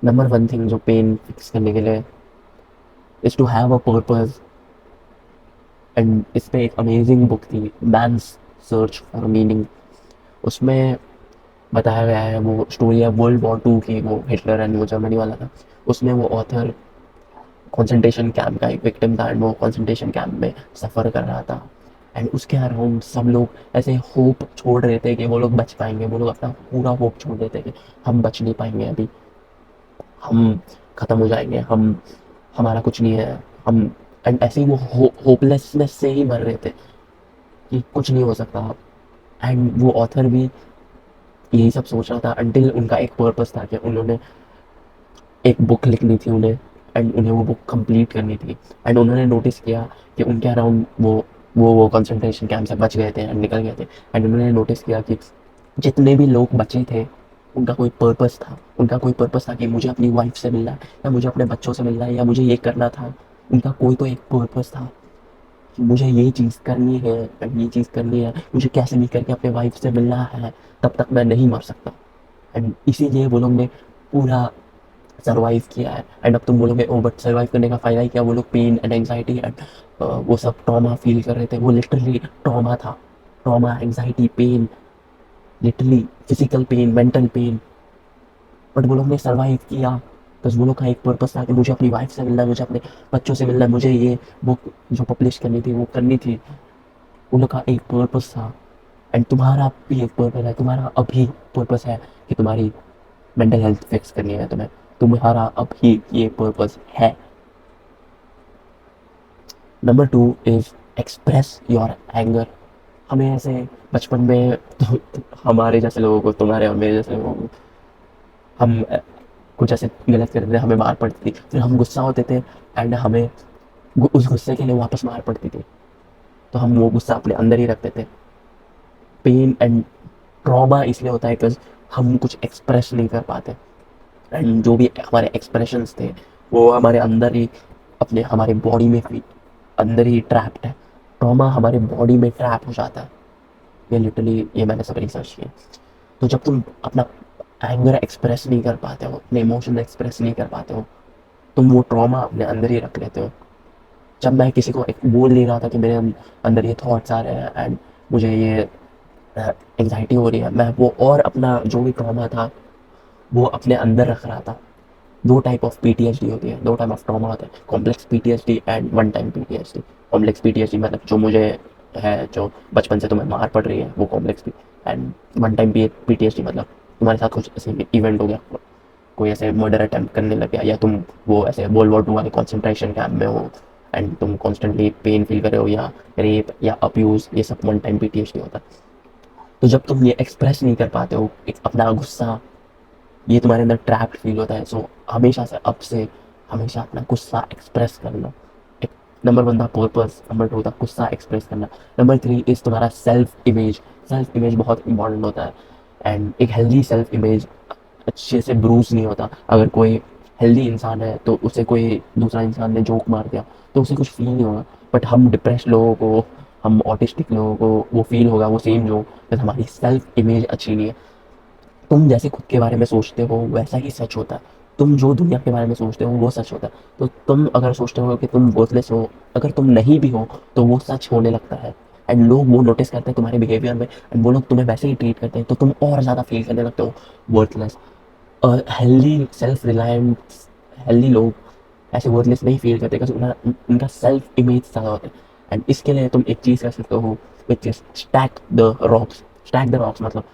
Number one thing जो पेन फिक्स करने के लिए is to have a purpose. And इस पे एक अमेजिंग बुक थी, मैन्स सर्च फॉर मीनिंग. उसमें बताया गया है, वो स्टोरी है वर्ल्ड वॉर 2 की, वो हिटलर एंड वो जर्मनी वाला था। उसमें वो ऑथर कंसंट्रेशन कैंप का एक विक्टिम था एंड वो कंसंट्रेशन कैंप में सफ़र कर रहा था। एंड उसके अराउंड सब लोग ऐसे होप छोड़ रहे थे कि वो लोग बच पाएंगे, वो लोग अपना पूरा होप छोड़ रहे थे कि हम बच नहीं पाएंगे अभी, हम ख़त्म हो जाएंगे, हम हमारा कुछ नहीं है, हम। एंड ऐसे ही वो होपलेसनेस से ही मर रहे थे कि कुछ नहीं हो सकता। एंड वो ऑथर भी यही सब सोच रहा था अंटिल उनका एक पर्पस था कि उन्होंने एक बुक लिखनी थी उन्हें, एंड उन्हें वो बुक कंप्लीट करनी थी। एंड उन्होंने नोटिस किया कि उनके अराउंड वो कंसंट्रेशन कैंप से बच गए थे एंड निकल गए थे। एंड उन्होंने नोटिस किया कि जितने भी लोग बचे थे उनका कोई पर्पस था, उनका कोई पर्पस था कि मुझे अपनी वाइफ से मिलना है या मुझे अपने बच्चों से मिलना है या मुझे ये करना था। उनका कोई तो एक पर्पस था कि मुझे ये चीज़ करनी है, ये चीज़ करनी है, मुझे कैसे भी करके अपने वाइफ से मिलना है, तब तक मैं नहीं मर सकता। एंड इसीलिए वो लोग ने पूरा सर्वाइव किया है। एंड अब तुम बोलोगे ओ बट सर्वाइव करने का फ़ायदा ही क्या, वो लोग पेन एंड एंग्जाइटी एंड वो सब ट्रॉमा फील कर रहे थे, वो लिटरली ट्रॉमा था, trauma anxiety pain, literally physical pain mental pain. But वो लोग ने सर्वाइव किया बस वो लोग का एक पर्पस था कि मुझे अपनी वाइफ से मिलना है, मुझे अपने बच्चों से मिलना है, मुझे ये बुक जो पब्लिश करनी थी वो करनी थी। उन लोग का एक पर्पस था। एंड तुम्हारा भी एक पर्पस है, तुम्हारा अभी पर्पस है कि तुम्हारी मेंटल हेल्थ फिक्स करनी है तुम्हें, तुम्हारा अभी ये पर्पस है। Number 2 is express your anger. हमें ऐसे बचपन में हमारे जैसे लोगों को, तुम्हारे और मेरे जैसे लोगों को, हम कुछ ऐसे गलत करते थे, हमें मार पड़ती थी, फिर हम गुस्सा होते थे एंड हमें उस गुस्से के लिए वापस मार पड़ती थी, तो हम वो गुस्सा अपने अंदर ही रखते थे। पेन एंड ट्रॉमा इसलिए होता है बिकॉज हम कुछ एक्सप्रेस नहीं कर पाते एंड जो भी हमारे एक्सप्रेशंस थे वो हमारे अंदर ही, अपने हमारे बॉडी में भी अंदर ही ट्रैप्ड है। ट्रॉमा हमारे बॉडी में ट्रैप हो जाता है, ये लिटरली ये मैंने सब रिसर्च किया। तो जब तुम अपना एंगर एक्सप्रेस नहीं कर पाते हो, अपने इमोशन एक्सप्रेस नहीं कर पाते हो, तुम वो ट्रॉमा अपने अंदर ही रख लेते हो। जब मैं किसी को बोल नहीं रहा था कि मेरे अंदर ये थॉट्स आ रहे हैं एंड मुझे ये एंग्जाइटी हो रही है, मैं वो और अपना जो भी ट्रॉमा था वो अपने अंदर रख रहा था। दो टाइप ऑफ पीटीएसडी होती है, दो टाइप ऑफ ट्रॉमा होता है, complex PTSD and one time PTSD. Complex PTSD मतलब जो मुझे है, जो बचपन से तुम्हें मार पड़ रही है, वो complex P. And one time PTSD मतलब तुम्हारे साथ कुछ ऐसे इवेंट हो गया, कोई ऐसे मर्डर अटैम्प्ट करने लग गया, या तुम वो ऐसे वर्ल्ड वॉर 2 वाले कॉन्सेंट्रेशन कैंप में हो एंड तुम कॉन्स्टेंटली पेन फील कर रहे हो, या रेप या अब्यूज़, ये सब वन टाइम पीटीएसडी होता है। तो जब तुम ये एक्सप्रेस नहीं कर पाते हो एक अपना गुस्सा, ये तुम्हारे अंदर ट्रैप्ड फील होता है। सो हमेशा से अब से हमेशा अपना गुस्सा एक्सप्रेस करना। एक नंबर 1 था पर्पस, नंबर 2 था गुस्सा एक्सप्रेस करना, नंबर 3 इज़ तुम्हारा सेल्फ इमेज। सेल्फ इमेज बहुत इंपॉर्टेंट होता है एंड एक हेल्दी सेल्फ इमेज अच्छे से ब्रूज नहीं होता। अगर कोई हेल्दी इंसान है तो उसे कोई दूसरा इंसान ने जोक मार दिया तो उसे कुछ फील नहीं होगा, बट हम डिप्रेस लोगों को, हम ऑटिस्टिक लोगों को वो फील होगा वो सेम जोक, बस हमारी सेल्फ इमेज अच्छी नहीं है। तुम जैसे खुद के बारे में सोचते हो वैसा ही सच होता है, तुम जो दुनिया के बारे में सोचते हो वो सच होता है। तो तुम अगर सोचते हो कि तुम वर्थलेस हो, अगर तुम नहीं भी हो तो वो सच होने लगता है एंड लोग वो नोटिस करते हैं तुम्हारे बिहेवियर में एंड वो लोग तुम्हें वैसे ही ट्रीट करते हैं, तो तुम और ज़्यादा फील करने लगते हो worthless. Healthy self reliant, healthy लोग ऐसे वर्थलेस नहीं फील करते बिकॉज उनका सेल्फ इमेज ज़्यादा होता है। एंड इसके लिए तुम एक चीज़ कर सकते हो which is stack the rocks. Stack the rocks मतलब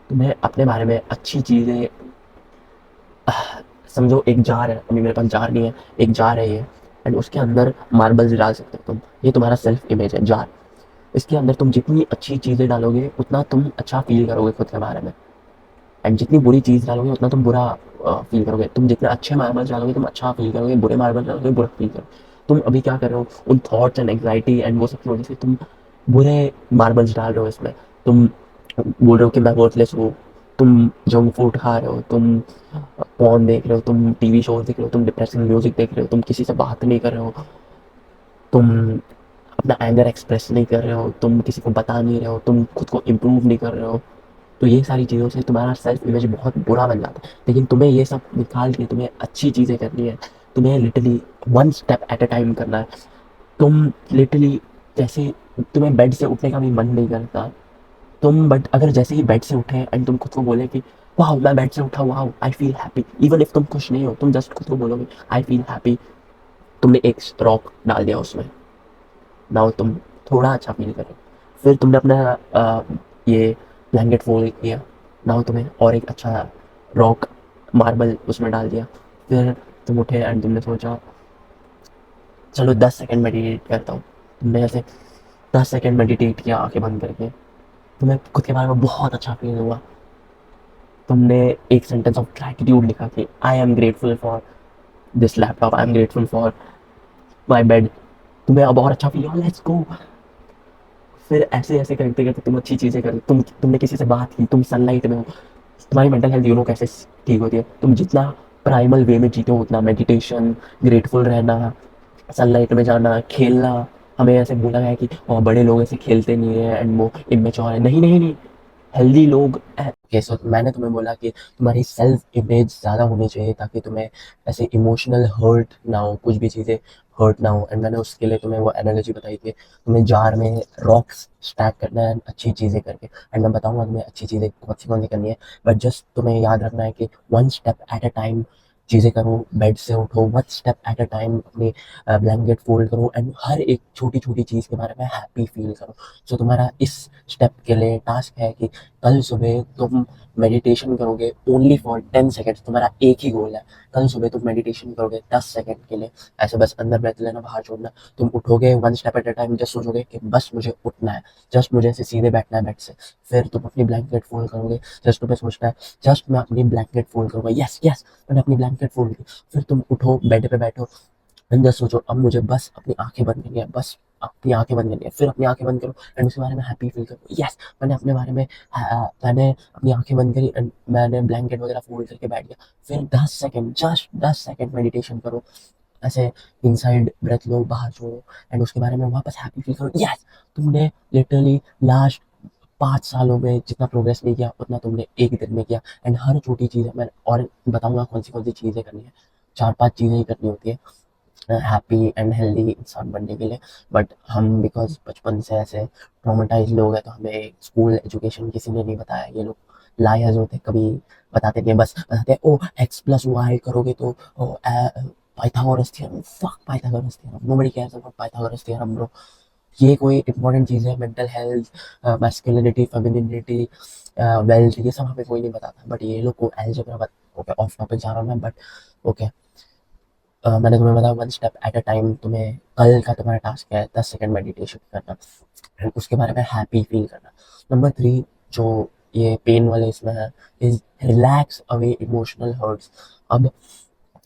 तुम्हें अपने बारे में अच्छी चीज़ें, समझो एक जार है, अभी मेरे पास जार नहीं है, एक जार है ये, एंड उसके अंदर मार्बल्स डाल सकते हो तुम, ये तुम्हारा सेल्फ इमेज है जार। इसके अंदर तुम जितनी अच्छी चीज़ें डालोगे उतना तुम अच्छा फील करोगे खुद के बारे में, एंड जितनी बुरी चीज़ डालोगे उतना तुम बुरा फील करोगे। तुम जितने अच्छे मार्बल्स डालोगे तुम अच्छा फील करोगे, बुरे मार्बल्स डालोगे बुरा फील करोगे। तुम अभी क्या कर रहे हो, उन थॉट्स एंड एंग्जाइटी एंड वो सब की वजह से तुम बुरे मार्बल्स डाल रहे हो इसमें। तुम बोल रहे हो कि मैं वर्थलेस हूँ, तुम जंक फूड खा रहे हो, तुम पॉर्न देख रहे हो, तुम टीवी शोज देख रहे हो, तुम डिप्रेसिंग म्यूजिक देख रहे हो, तुम किसी से बात नहीं कर रहे हो, तुम अपना एंगर एक्सप्रेस नहीं कर रहे हो, तुम किसी को बता नहीं रहे हो, तुम खुद को इम्प्रूव नहीं कर रहे हो। तो ये सारी चीज़ों से तुम्हारा सेल्फ इमेज बहुत बुरा बन जाता है। लेकिन तुम्हें ये सब निकाल के तुम्हें अच्छी चीज़ें करनी है, तुम्हें literally one step at a time करना है। तुम लिटरली जैसे तुम्हें बेड से उठने का भी मन नहीं करता, तुम बट अगर जैसे ही बेड से उठे एंड तुम खुद को बोले कि वाओ मैं बेड से उठा, wow I feel happy. Even if तुम खुश नहीं हो, तुम जस्ट खुद को बोलोगे आई फील हैप्पी, तुमने एक रॉक डाल दिया उसमें, नाउ तुम थोड़ा अच्छा फील कर रहे हो। फिर तुमने अपना ये ब्लैंकेट फोल्ड किया, नाउ तुम्हें और एक अच्छा रॉक मार्बल उसमें डाल दिया। फिर तुम उठे एंड तुमने सोचा चलो 10 सेकंड मेडिटेट करता हूँ। तुमने ऐसे 10 सेकंड मेडिटेट किया आंखें बंद करके, तुम्हें खुद के बारे में बहुत अच्छा फील हुआ। तुमने एक सेंटेंस ऑफ ग्रैटिट्यूड लिखा कि I am grateful for this laptop, I am grateful for my bed. तुम्हें अब और अच्छा फील हुआ, लेट्स गो। फिर ऐसे ऐसे करते करते तुम अच्छी चीज़ें कर, तुमने किसी से बात की, तुम सनलाइट में हो, तुम्हारी मेंटल हेल्थ यू नो कैसे ठीक होती है। तुम जितना प्राइमल वे में जीते हो उतना मेडिटेशन, ग्रेटफुल रहना, सनलाइट में जाना, खेलना। हमें ऐसे बोला गया है कि बड़े लोग ऐसे खेलते नहीं है एंड वो इमेच्योर है, नहीं नहीं नहीं, हेल्दी लोग ओके। सो मैंने तुम्हें बोला कि तुम्हारी सेल्फ इमेज ज़्यादा होनी चाहिए ताकि तुम्हें ऐसे इमोशनल हर्ट ना हो, कुछ भी चीज़ें हर्ट ना हो। एंड मैंने उसके लिए तुम्हें वो एनालॉजी बताई थी, तुम्हें जार में रॉक्स स्टैक करना है अच्छी चीज़ें करके। एंड मैं बताऊंगा तुम्हें अच्छी चीज़ें कौन सी करनी है, बट जस्ट तुम्हें याद रखना है कि one step at a time चीज़ें करो। बेड से उठो, one step at a time अपनी ब्लैंकेट फोल्ड करो एंड हर एक छोटी छोटी चीज़ के बारे में हैप्पी फील करो। सो तुम्हारा इस स्टेप के लिए टास्क है कि कल सुबह तुम मेडिटेशन करोगे ओनली फॉर 10 सेकेंड्स। तुम्हारा एक ही गोल है, कल सुबह तुम मेडिटेशन करोगे 10 सेकेंड के लिए, ऐसे बस अंदर ब्रेथ लेना बाहर छोड़ना। तुम उठोगे one step at a time, just सोचोगे कि बस मुझे उठना है, जस्ट मुझे ऐसे सीधे बैठना है बेड से। फिर तुम अपनी ब्लैंकेट फोल्ड करोगे, जस्ट तुम्हें सोचना है जस्ट मैं अपनी ब्लैंकेट फोल्ड करूंगा, यस यस मैंने अपनी ब्लैंकेट फोल्ड की। फिर तुम उठो, बेड पे बैठो, अंदर सोचो अब मुझे बस अपनी आंखें बंद करनी है, बस अपनी आंखें बंद करनी है। फिर अपनी आंखें बंद करो एंड उसके बारे में हैप्पी फील करो, यस मैंने अपने बारे में मैंने अपनी आंखें बंद करी एंड मैंने ब्लैंकेट वगैरह फोल्ड करके बैठ गया। फिर 10 सेकेंड, जस्ट 10 सेकेंड मेडिटेशन करो, ऐसे इनसाइड ब्रेथ लो बाहर छोड़ो एंड उसके बारे में वापस हैप्पी फील करो, यस तुमने लिटरली लास्ट 5 सालों में जितना प्रोग्रेस नहीं किया उतना तुमने एक दिन में किया। एंड हर छोटी चीज़ है, मैं और बताऊंगा कौन सी चीज़ें करनी है, 4-5 चीज़ें ही करनी होती है हैप्पी एंड हेल्दी इंसान बनने के लिए। बट हम बिकॉज बचपन से ऐसे ट्रॉमेटाइज लोग हैं तो हमें स्कूल एजुकेशन किसी ने नहीं बताया। ये लोग लायर्स होते, कभी बताते नहीं, बस बताते हैं ओ एक्स प्लस वाई करोगे तो Pythagoras theorem, fuck Pythagoras theorem, nobody cares about Pythagoras theorem bro. ये कोई इंपॉर्टेंट चीज़ है? Mental health, masculinity, femininity, wealth, ये सब हमें कोई नहीं बताता। बट ये लोग को एल्जेब्रा, ओके ऑफ टॉपिक जा रहा हूँ मैं, बट ओके। मैंने तुम्हें बताया one step at a time, तुम्हें कल का तुम्हारा टास्क है 10 सेकेंड मेडिटेशन करना एंड उसके बारे में हैप्पी फील करना। नंबर 3 जो ये पेन वाले इसमें है is relax away emotional hurts. अब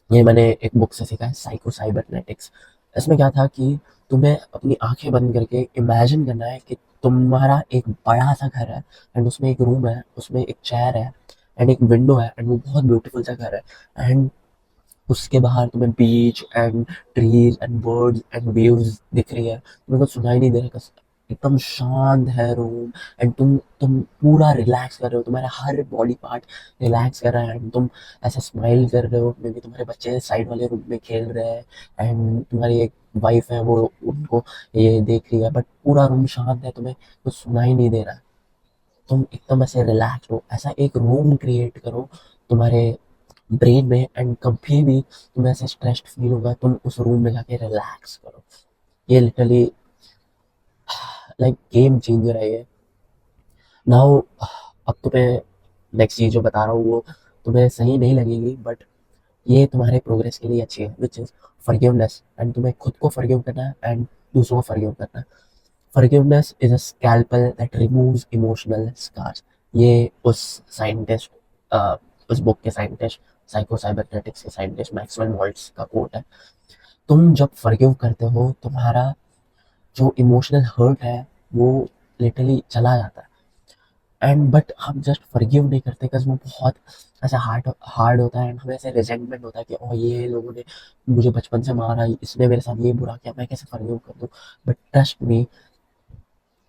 ये मैंने एक बुक से सीखा है, साइको साइबरनेटिक्स। इसमें क्या था कि तुम्हें अपनी आंखें बंद करके इमेजिन करना है कि तुम्हारा एक बड़ा सा घर है एंड उसमें एक रूम है, उसमें एक चेयर है एंड एक विंडो है एंड वो बहुत ब्यूटीफुल सा घर है एंड उसके बाहर तुम्हें beach and trees and birds and waves दिख रही है, तुम्हें कुछ सुनाई नहीं दे रहा, एकदम शांत है रूम एंड तुम पूरा रिलैक्स कर रहे हो, तुम्हारा हर बॉडी पार्ट रिलैक्स कर रहा है एंड तुम ऐसे स्माइल कर रहे हो। मे बी तुम्हारे बच्चे साइड वाले रूम में खेल रहे हैं एंड तुम्हारी एक वाइफ है वो उनको ये देख रही है, बट पूरा रूम शांत है, तुम्हें कुछ सुनाई नहीं दे रहा है, तुम एकदम ऐसे रिलैक्स हो। ऐसा एक रूम क्रिएट करो तुम्हारे ब्रेन में एंड कभी भी तुम्हें ऐसे स्ट्रेस्ड फील होगा तुम उस रूम में जाके रिलैक्स करो। ये लिटरली लाइक गेम चेंजर है ये। नाउ अब तुम्हें नेक्स्ट चीज जो बता रहा हूँ वो तुम्हें सही नहीं लगेगी, बट ये तुम्हारे प्रोग्रेस के लिए अच्छी है, विच इज फॉरगिवनेस। एंड तुम्हें खुद को फॉरगिव करना है एंड दूसरों को फॉरगिव करना है। Forgiveness is a scalpel that removes emotional scars. ये उस साइंटिस्ट, उस बुक के साइंटिस्ट, साइको साइबरनेटिक्स के साइंटिस्ट मैक्सवेल मॉल्ट्स का कोट है। तुम जब फॉरगिव करते हो तुम्हारा जो इमोशनल हर्ट है वो लिटरली चला जाता है। एंड बट हम जस्ट फॉरगिव नहीं करते बिकॉज वो बहुत ऐसा हार्ड हार्ड होता है एंड हमें ऐसे रिजेंटमेंट होता है कि ओ ये लोगों ने मुझे बचपन से मारा, इसने मेरे साथ ये बुरा किया, मैं कैसे फॉरगिव कर दूँ। बट ट्रस्ट मी,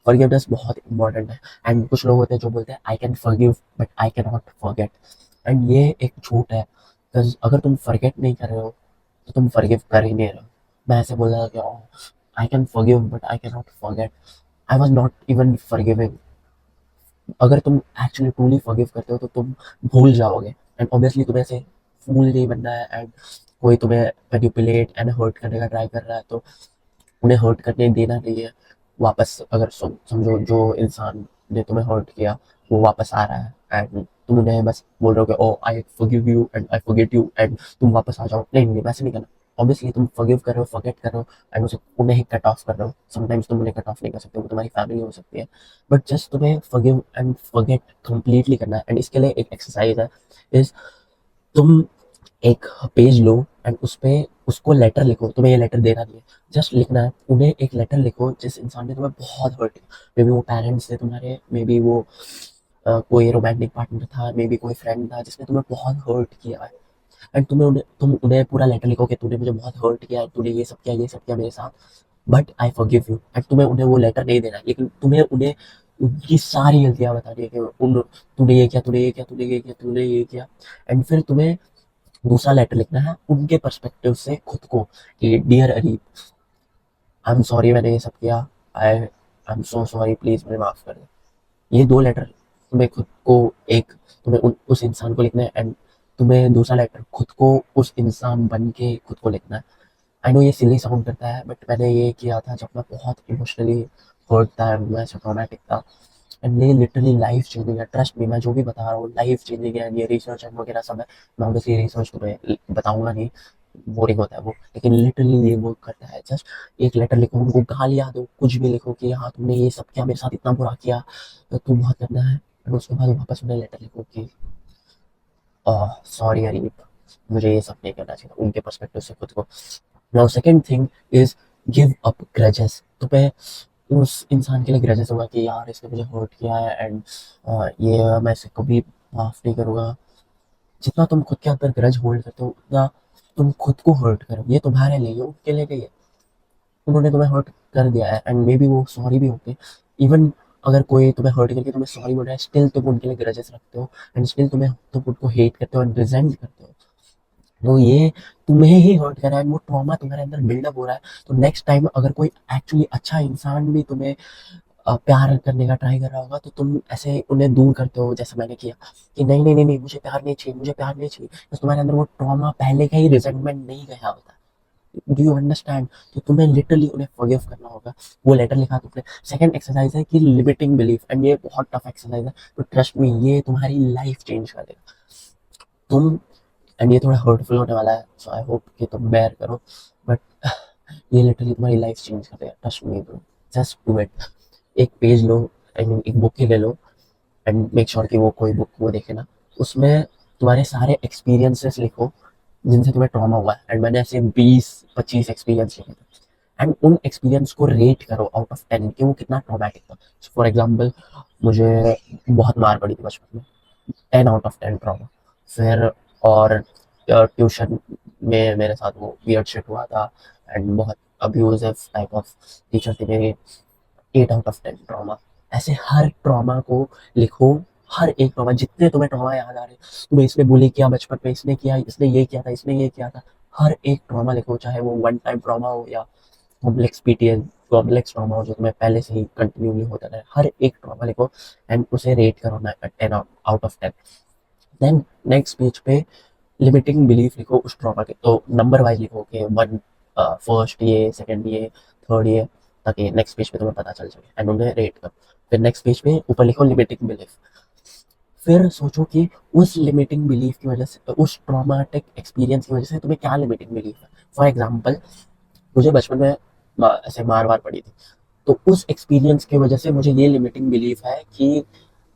फॉरगिवनेस बहुत इंपॉर्टेंट है। एंड कुछ लोग होते हैं जो बोलते हैं I can forgive but I can not forget, and ये एक झूठ है। बिकॉज अगर तुम फॉरगेट नहीं कर रहे हो तो तुम फॉरगिव कर ही नहीं रहे हो। मैं ऐसे बोल रहा था कि I can forgive but I can not forget, I was not even forgiving अगर तुम एक्चुअली ट्रूली फॉरगिव करते हो तो तुम भूल जाओगे। एंड ऑब्वियसली तुम्हें ऐसे फूल नहीं बनना है। एंड कोई तुम्हें मैनिपुलेट एंड हर्ट करने का ट्राई कर रहा है तो उन्हें हर्ट करने देना नहीं है वापस। अगर समझो जो इंसान ने तुम्हें हर्ट किया वो वापस आ रहा है एंड तुम उन्हें बस बोल रहे हो कि oh I forgive you and I forget you and तुम वापस आ जाओ, नहीं नहीं वैसे नहीं करना। ऑब्वियसली तुम फॉरगिव कर रहे हो, फॉरगेट कर रहे हो एंड उसे उन्हें ही कट ऑफ कर रहे हो। समटाइम्स तुम उन्हें कट ऑफ नहीं कर सकते, वो तुम्हारी फैमिली हो सकती है, बट जस्ट तुम्हें फॉरगिव एंड फॉरगेट कंप्लीटली करना है। एंड इसके लिए एक एक्सरसाइज है, इज तुम एक पेज लो एंड उस पे उसको लेटर लिखो। तुम्हें ये लेटर देना नहीं है, जस्ट लिखना है। उन्हें एक लेटर लिखो जिस इंसान ने तुम्हें बहुत हर्ट किया। मे बी वो पेरेंट्स थे तुम्हारे, मे बी वो कोई रोमांटिक पार्टनर था, मे बी कोई फ्रेंड था जिसने तुम्हें बहुत हर्ट किया है। एंड तुम उन्हें पूरा लेटर लिखो कि तूने मुझे बहुत हर्ट किया, तूने ये सब किया, ये सब किया मेरे साथ, but I forgive you. And तुम्हें उन्हें वो लेटर नहीं देना है, लेकिन तुम्हें उन्हें उनकी सारी गलतियां बतानी है कि उन तूने ये किया, तूने ये किया, तूने ये किया, तूने ये किया। एंड फिर तुम्हें दूसरा लेटर लिखना है उनके पर्सपेक्टिव से खुद को, कि dear Areeb, I am sorry मैंने ये सब किया, I am so sorry, please मुझे माफ कर दे। ये दो लेटर तुम्हें खुद को, एक तुम्हें उस इंसान को लिखना है एंड तुम्हें दूसरा लेटर खुद को उस इंसान बन के खुद को लिखना है। आई नो ये सिली साउंड करता है, बट मैंने ये किया था जब मैं बहुत इमोशनली हर्ट था, मैं ऐसा ट्रॉमेटिक था। एंड ये लिटरली लाइफ चेंजिंग है, ट्रस्ट मी, मैं जो भी बता रहा हूँ लाइफ चेंजिंग है। ये रिसर्च एंड वगैरह सब है, मैं ऑब्वियसली रिसर्च तुम्हें बताऊंगा नहीं, बोरिंग होता है वो, लेकिन लिटरली ये वर्क करता है। जस्ट एक लेटर लिखो, उनको गालियाँ दो, कुछ भी लिखो कि हाँ तुमने ये सब किया, मेरे साथ इतना बुरा किया, तो तुम बहुत करना है। और उसके बाद वापस उन्हें लेटर लिखो कि सॉरी अरीब, मुझे ये सब नहीं करना चाहिए, उनके पर्सपेक्टिव से खुद को। Now second thing is give up grudges. तुम्हें उस इंसान के लिए ग्रजेस होगा कि यार इसने मुझे हर्ट किया है एंड ये मैं इसे कभी माफ नहीं करूँगा। जितना तुम खुद के अंदर ग्रज होल्ड करते हो उतना तुम खुद को हर्ट करो। ये तुम्हारे लिए, उनके लिए नहीं है। उन्होंने तुम्हें हर्ट कर दिया है एंड मे बी वो सॉरी भी होंगे। इवन अगर कोई तुम्हें हर्ट करके तुम्हें सॉरी बोल रहा है, स्टिल तुम उनके लिए ग्रजेस रखते हो एंड स्टिल तुम उनको हेट करते हो एंड रिजेंट करते हो। तो ये तुम्हें ही हर्ट कर रहा है, वो ट्रॉमा तुम्हारे अंदर बिल्डअप हो रहा है। तो नेक्स्ट टाइम अगर कोई एक्चुअली अच्छा इंसान भी तुम्हें प्यार करने का ट्राई कर रहा होगा तो तुम ऐसे उन्हें दूर करते हो, जैसे मैंने किया कि नहीं नहीं नहीं नहीं, मुझे प्यार नहीं चाहिए, मुझे प्यार नहीं चाहिए। बस तुम्हारे अंदर वो ट्रॉमा पहले का ही रिजेंटमेंट नहीं गया होता। Do you understand? तो तुम्हें लिटरली उन्हें फॉरगिव करना होगा। वो लेटर लिखा तुमने। सेकंड एक्सरसाइज है कि लिमिटिंग बिलीफ, एंड ये बहुत टफ एक्सरसाइज है, तो ट्रस्ट मी ये तुम्हारी लाइफ चेंज कर देगा। तुम, एंड ये थोड़ा हर्टफुल होने वाला है, सो आई होप कि तुम बेयर करो, बट ये लिटरली तुम्हारी लाइफ चेंज कर देगा, trust me bro, just do it. एक पेज लो, आई मीन एक बुक ही ले लो एंड मेक श्योर कि वो कोई बुक वो देखे ना, उसमें तुम्हारे सारे एक्सपीरियंसेस लिखो जिनसे तुम्हें ट्रॉमा हुआ है। एंड मैंने ऐसे 20-25 एक्सपीरियंस लिखे थे एंड उन एक्सपीरियंस को रेट करो आउट ऑफ 10 कि वो कितना ट्रॉमेटिक था। फॉर एग्जाम्पल मुझे बहुत मार पड़ी थी बचपन में, 10 आउट ऑफ 10 ट्रॉमा। फिर और ट्यूशन में मेरे साथ वो वियर्ड शिट हुआ था एंड बहुत अब्यूजिव टाइप ऑफ टीचर थी मेरी, 8 आउट ऑफ 10 ट्रॉमा। ऐसे हर ट्रॉमा को लिखो, हर एक ट्रॉमा, जितने तुम्हें ट्रॉमा याद आ रहे, तुम्हें इसने बुली किया बचपन में, इसने किया, इसने ये किया था, इसने ये किया था, हर एक ट्रॉमा लिखो, चाहे वो वन टाइम ट्रॉमा हो या कॉम्प्लेक्स पीटीएस, कॉम्प्लेक्स ट्रॉमा हो जो तुम्हें पहले से ही कंटिन्यूली होता रहे। हर एक ट्रॉमा लिखो एंड उसे रेट करो ना 10 out of 10। Then next page पे लिमिटिंग बिलीफ लिखो उस ट्रॉमा के, तो नंबर वाइज लिखो कि वन, फर्स्ट ये, सेकंड ये, थर्ड ये, ताकि नेक्स्ट पेज पे तुम्हें पता चल सके एंड उन्हें रेट करो। फिर नेक्स्ट पेज पे ऊपर लिखो लिमिटिंग बिलीफ। फिर सोचो कि उस लिमिटिंग बिलीफ की वजह से, उस ट्रॉमेटिक एक्सपीरियंस की वजह से तुम्हें क्या लिमिटिंग बिलीफ है। फॉर एग्जाम्पल मुझे बचपन में ऐसे मार वार पड़ी थी, तो उस एक्सपीरियंस की वजह से मुझे ये लिमिटिंग बिलीफ है कि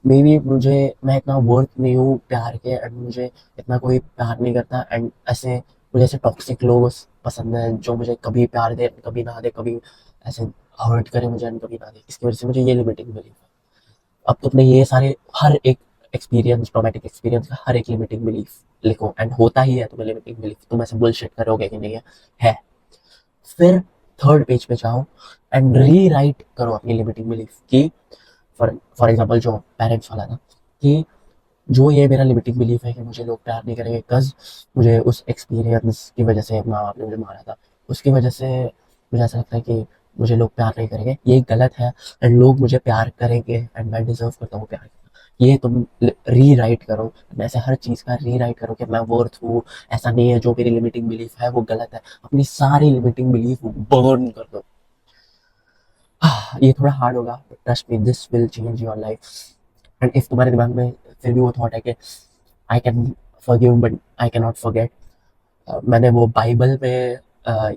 मे बी मुझे, मैं इतना वर्थ नहीं हूँ प्यार के एंड मुझे इतना कोई प्यार नहीं करता एंड ऐसे मुझे ऐसे टॉक्सिक लोग पसंद है जो मुझे कभी प्यार दे कभी ना दे, कभी ऐसे हर्ट करे मुझे एंड कभी ना दे। इसकी वजह से मुझे ये लिमिटिंग बिलीफ है। अब तुमने ये सारे हर एक एक्सपीरियंस, ट्रॉमेटिक एक्सपीरियंस का हर एक लिमिटिंग बिलीफ लिखो एंड होता ही है तुम्हें लिमिटिंग बिलीफ, तुम ऐसे बुलशिट करोगे कि नहीं है। फिर थर्ड पेज पे जाओ एंड री राइट करो अपनी लिमिटिंग बिलीफ की। फॉर एग्जाम्पल जो पेरेंट्स वाला था, कि जो ये मेरा लिमिटिंग बिलीफ है कि मुझे लोग प्यार नहीं करेंगे बिकॉज मुझे उस एक्सपीरियंस की वजह से माँ बाप ने मुझे मारा था, उसकी वजह से मुझे ऐसा लगता है कि मुझे लोग प्यार नहीं करेंगे, ये गलत है एंड लोग मुझे प्यार करेंगे एंड मैं डिजर्व करता हूँ प्यार। ये तुम री राइट करो, ऐसे हर चीज़ का री राइट करो कि मैं वर्थ हूँ, ऐसा नहीं है, जो मेरी लिमिटिंग बिलीफ है वो गलत है, अपनी सारी लिमिटिंग बिलीफ बर्न कर दो। ये थोड़ा हार्ड होगा, trust me this will change your life. And if तुम्हारे दिमाग में फिर भी वो थॉट है कि I can forgive but I can not forget, मैंने वो बाइबल में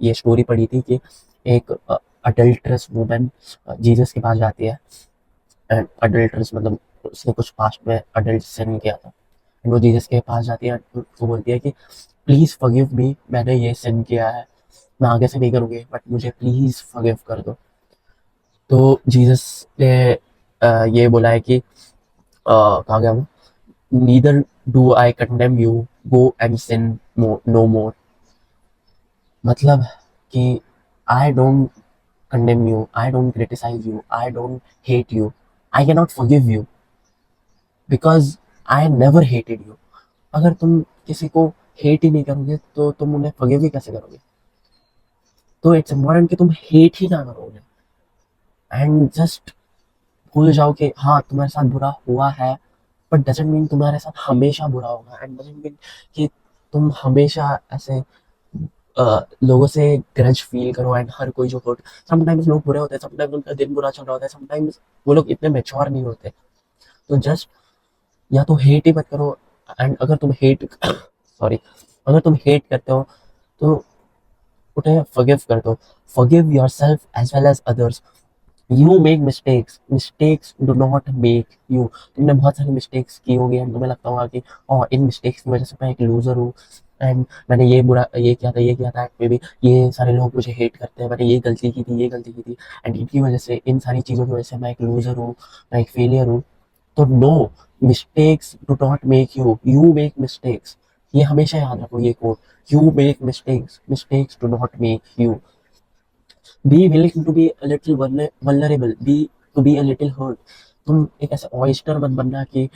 ये स्टोरी पढ़ी थी कि एक अडल्ट्रस वुमन जीसस के पास जाती है, एंड अडल्ट्रस मतलब उसने कुछ पास्ट में अडल्ट सिन किया था, एंड वो जीसस के पास जाती है, वो बोलती है कि प्लीज़ फॉरगिव मी, मैंने ये सिन किया है, मैं आगे से नहीं करूँगी, बट मुझे प्लीज़ फॉरगिव कर दो। तो जीसस ने ये बोला है कि कहाँ गया वो, neither do I condemn you, go and sin no more. मतलब कि I don't condemn you, I don't criticise you, I don't hate you, I can not forgive you because I never hated you. अगर तुम किसी को hate ही नहीं करोगे तो तुम उन्हें फॉरगिव भी कैसे करोगे? तो इट्स इम्पोर्टेंट कि तुम हेट ही ना करो उन्हें, एंड जस्ट भूल जाओ कि हाँ तुम्हारे साथ बुरा हुआ है, बट डजेंट मीन तुम्हारे साथ हमेशा बुरा होगा, एंड डजेंट मीन कि तुम हमेशा ऐसे लोगों से ग्रज फील करो, एंड हर कोई जो हर्ट, समटाइम्स लोग बुरे होते हैं, समटाइम्स उनका दिन बुरा चल रहा होता है, समटाइम्स वो लोग इतने मेच्योर नहीं होते। तो जस्ट या तो हेट ही मत करो, एंड अगर तुम हेट सॉरी, अगर तुम हेट करते हो तो उन्हें फॉरगिव कर दो, forgive yourself as well as others. You make mistakes, mistakes do not make you. तुमने बहुत सारी मिस्टेक्स की होगी एंड तुम्हें लगता होगा कि इन मिस्टेक्स की वजह से मैं एक लूजर हूँ, एंड मैंने ये बुरा ये किया था, ये किया था, मे बी ये सारे लोग मुझे हेट करते हैं, मैंने ये गलती की थी, ये गलती की थी, एंड इनकी वजह से, इन सारी चीज़ों की वजह से मैं एक लूजर हूँ, मैं एक फेलियर हूँ। तो no, mistakes do not make you, you make mistakes. ये हमेशा याद रखो ये code, you make mistakes, mistakes do not make you. Be willing to be a little vulnerable, be to be a little hurt. तुम एक ऐसे oyster मत बनना कि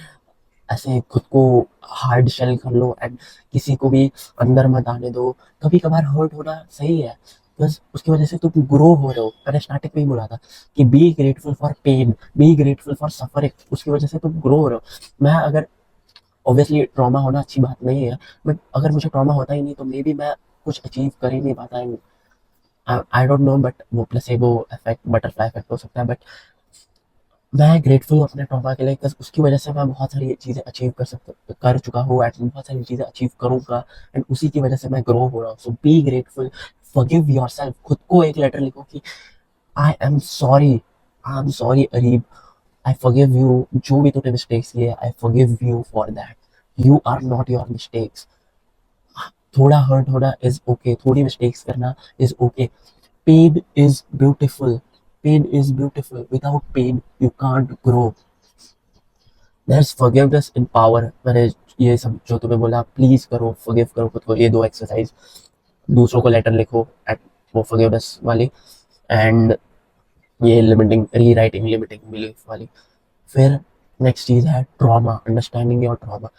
ऐसे खुद को हार्ड शेल कर लो एंड किसी को भी अंदर मत आने दो। कभी कभार हर्ट होना सही है, बस उसकी वजह से तुम ग्रो हो रहे हो। मैंने स्टार्टिंग में ही बोला था कि be grateful for pain, be grateful for suffering, उसकी वजह से तुम ग्रो हो रहे हो। मैं अगर, ऑब्वियसली ट्रॉमा होना अच्छी बात नहीं है, बट अगर मुझे ट्रॉमा होता ही नहीं तो मे बी मैं कुछ अचीव कर ही नहीं पाता। आई डोंट नो, बट वो प्लेसेबो इफेक्ट, बटरफ्लाई इफेक्ट हो सकता है, बट मैं ग्रेटफुल हूँ अपने ट्रॉमा के लिए, बिकॉज उसकी वजह से मैं बहुत सारी चीज़ें अचीव कर चुका हूँ, एंड बहुत सारी चीज़ें अचीव करूँगा, एंड उसी की वजह से मैं ग्रो हो रहा हूँ। So be grateful, forgive yourself. खुद को एक लेटर लिखो कि I am sorry Areeb, I forgive you, जो भी तूने मिस्टेक्स किए, I forgive you for that, you are not your mistakes. थोड़ा हर्ट होना इज ओके, थोड़ी मिस्टेक्स करना is okay. Pain is beautiful, pain is beautiful, without pain you can't grow. There's forgiveness in power। मैंने ये सब जो तुम्हें बोला, प्लीज करो, फॉरगिव करो खुद को, ये दो एक्सरसाइज, दूसरों को लेटर लिखो एट वो फॉरगिवनेस वाली, एंड ये लिमिटिंग री राइटिंग लिमिटिंग बिलीफ वाली। फिर नेक्स्ट चीज़ है ट्रॉमा, अंडरस्टैंडिंग योर ट्रॉमा।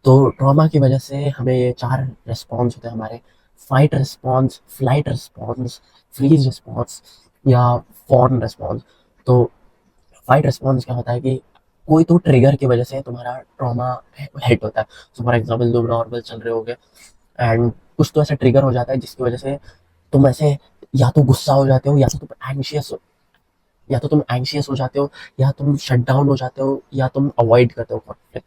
तो ट्रॉमा की वजह से हमें ये चार रिस्पॉन्स होते हैं हमारे, fight response, flight response, freeze response या फॉर्न रिस्पॉन्स। तो फाइट रिस्पॉन्स क्या होता है कि कोई तो ट्रिगर की वजह से तुम्हारा ट्रॉमा हिट होता है। सो फॉर एग्जाम्पल तुम नॉर्मल चल रहे होगे एंड कुछ तो ऐसा ट्रिगर हो जाता है जिसकी वजह से तुम ऐसे या तो गुस्सा हो जाते हो, या तो तुम एंशियस हो जाते हो, या तुम शट डाउन हो जाते हो, या तुम अवॉइड करते हो कॉन्फ्लिक्ट।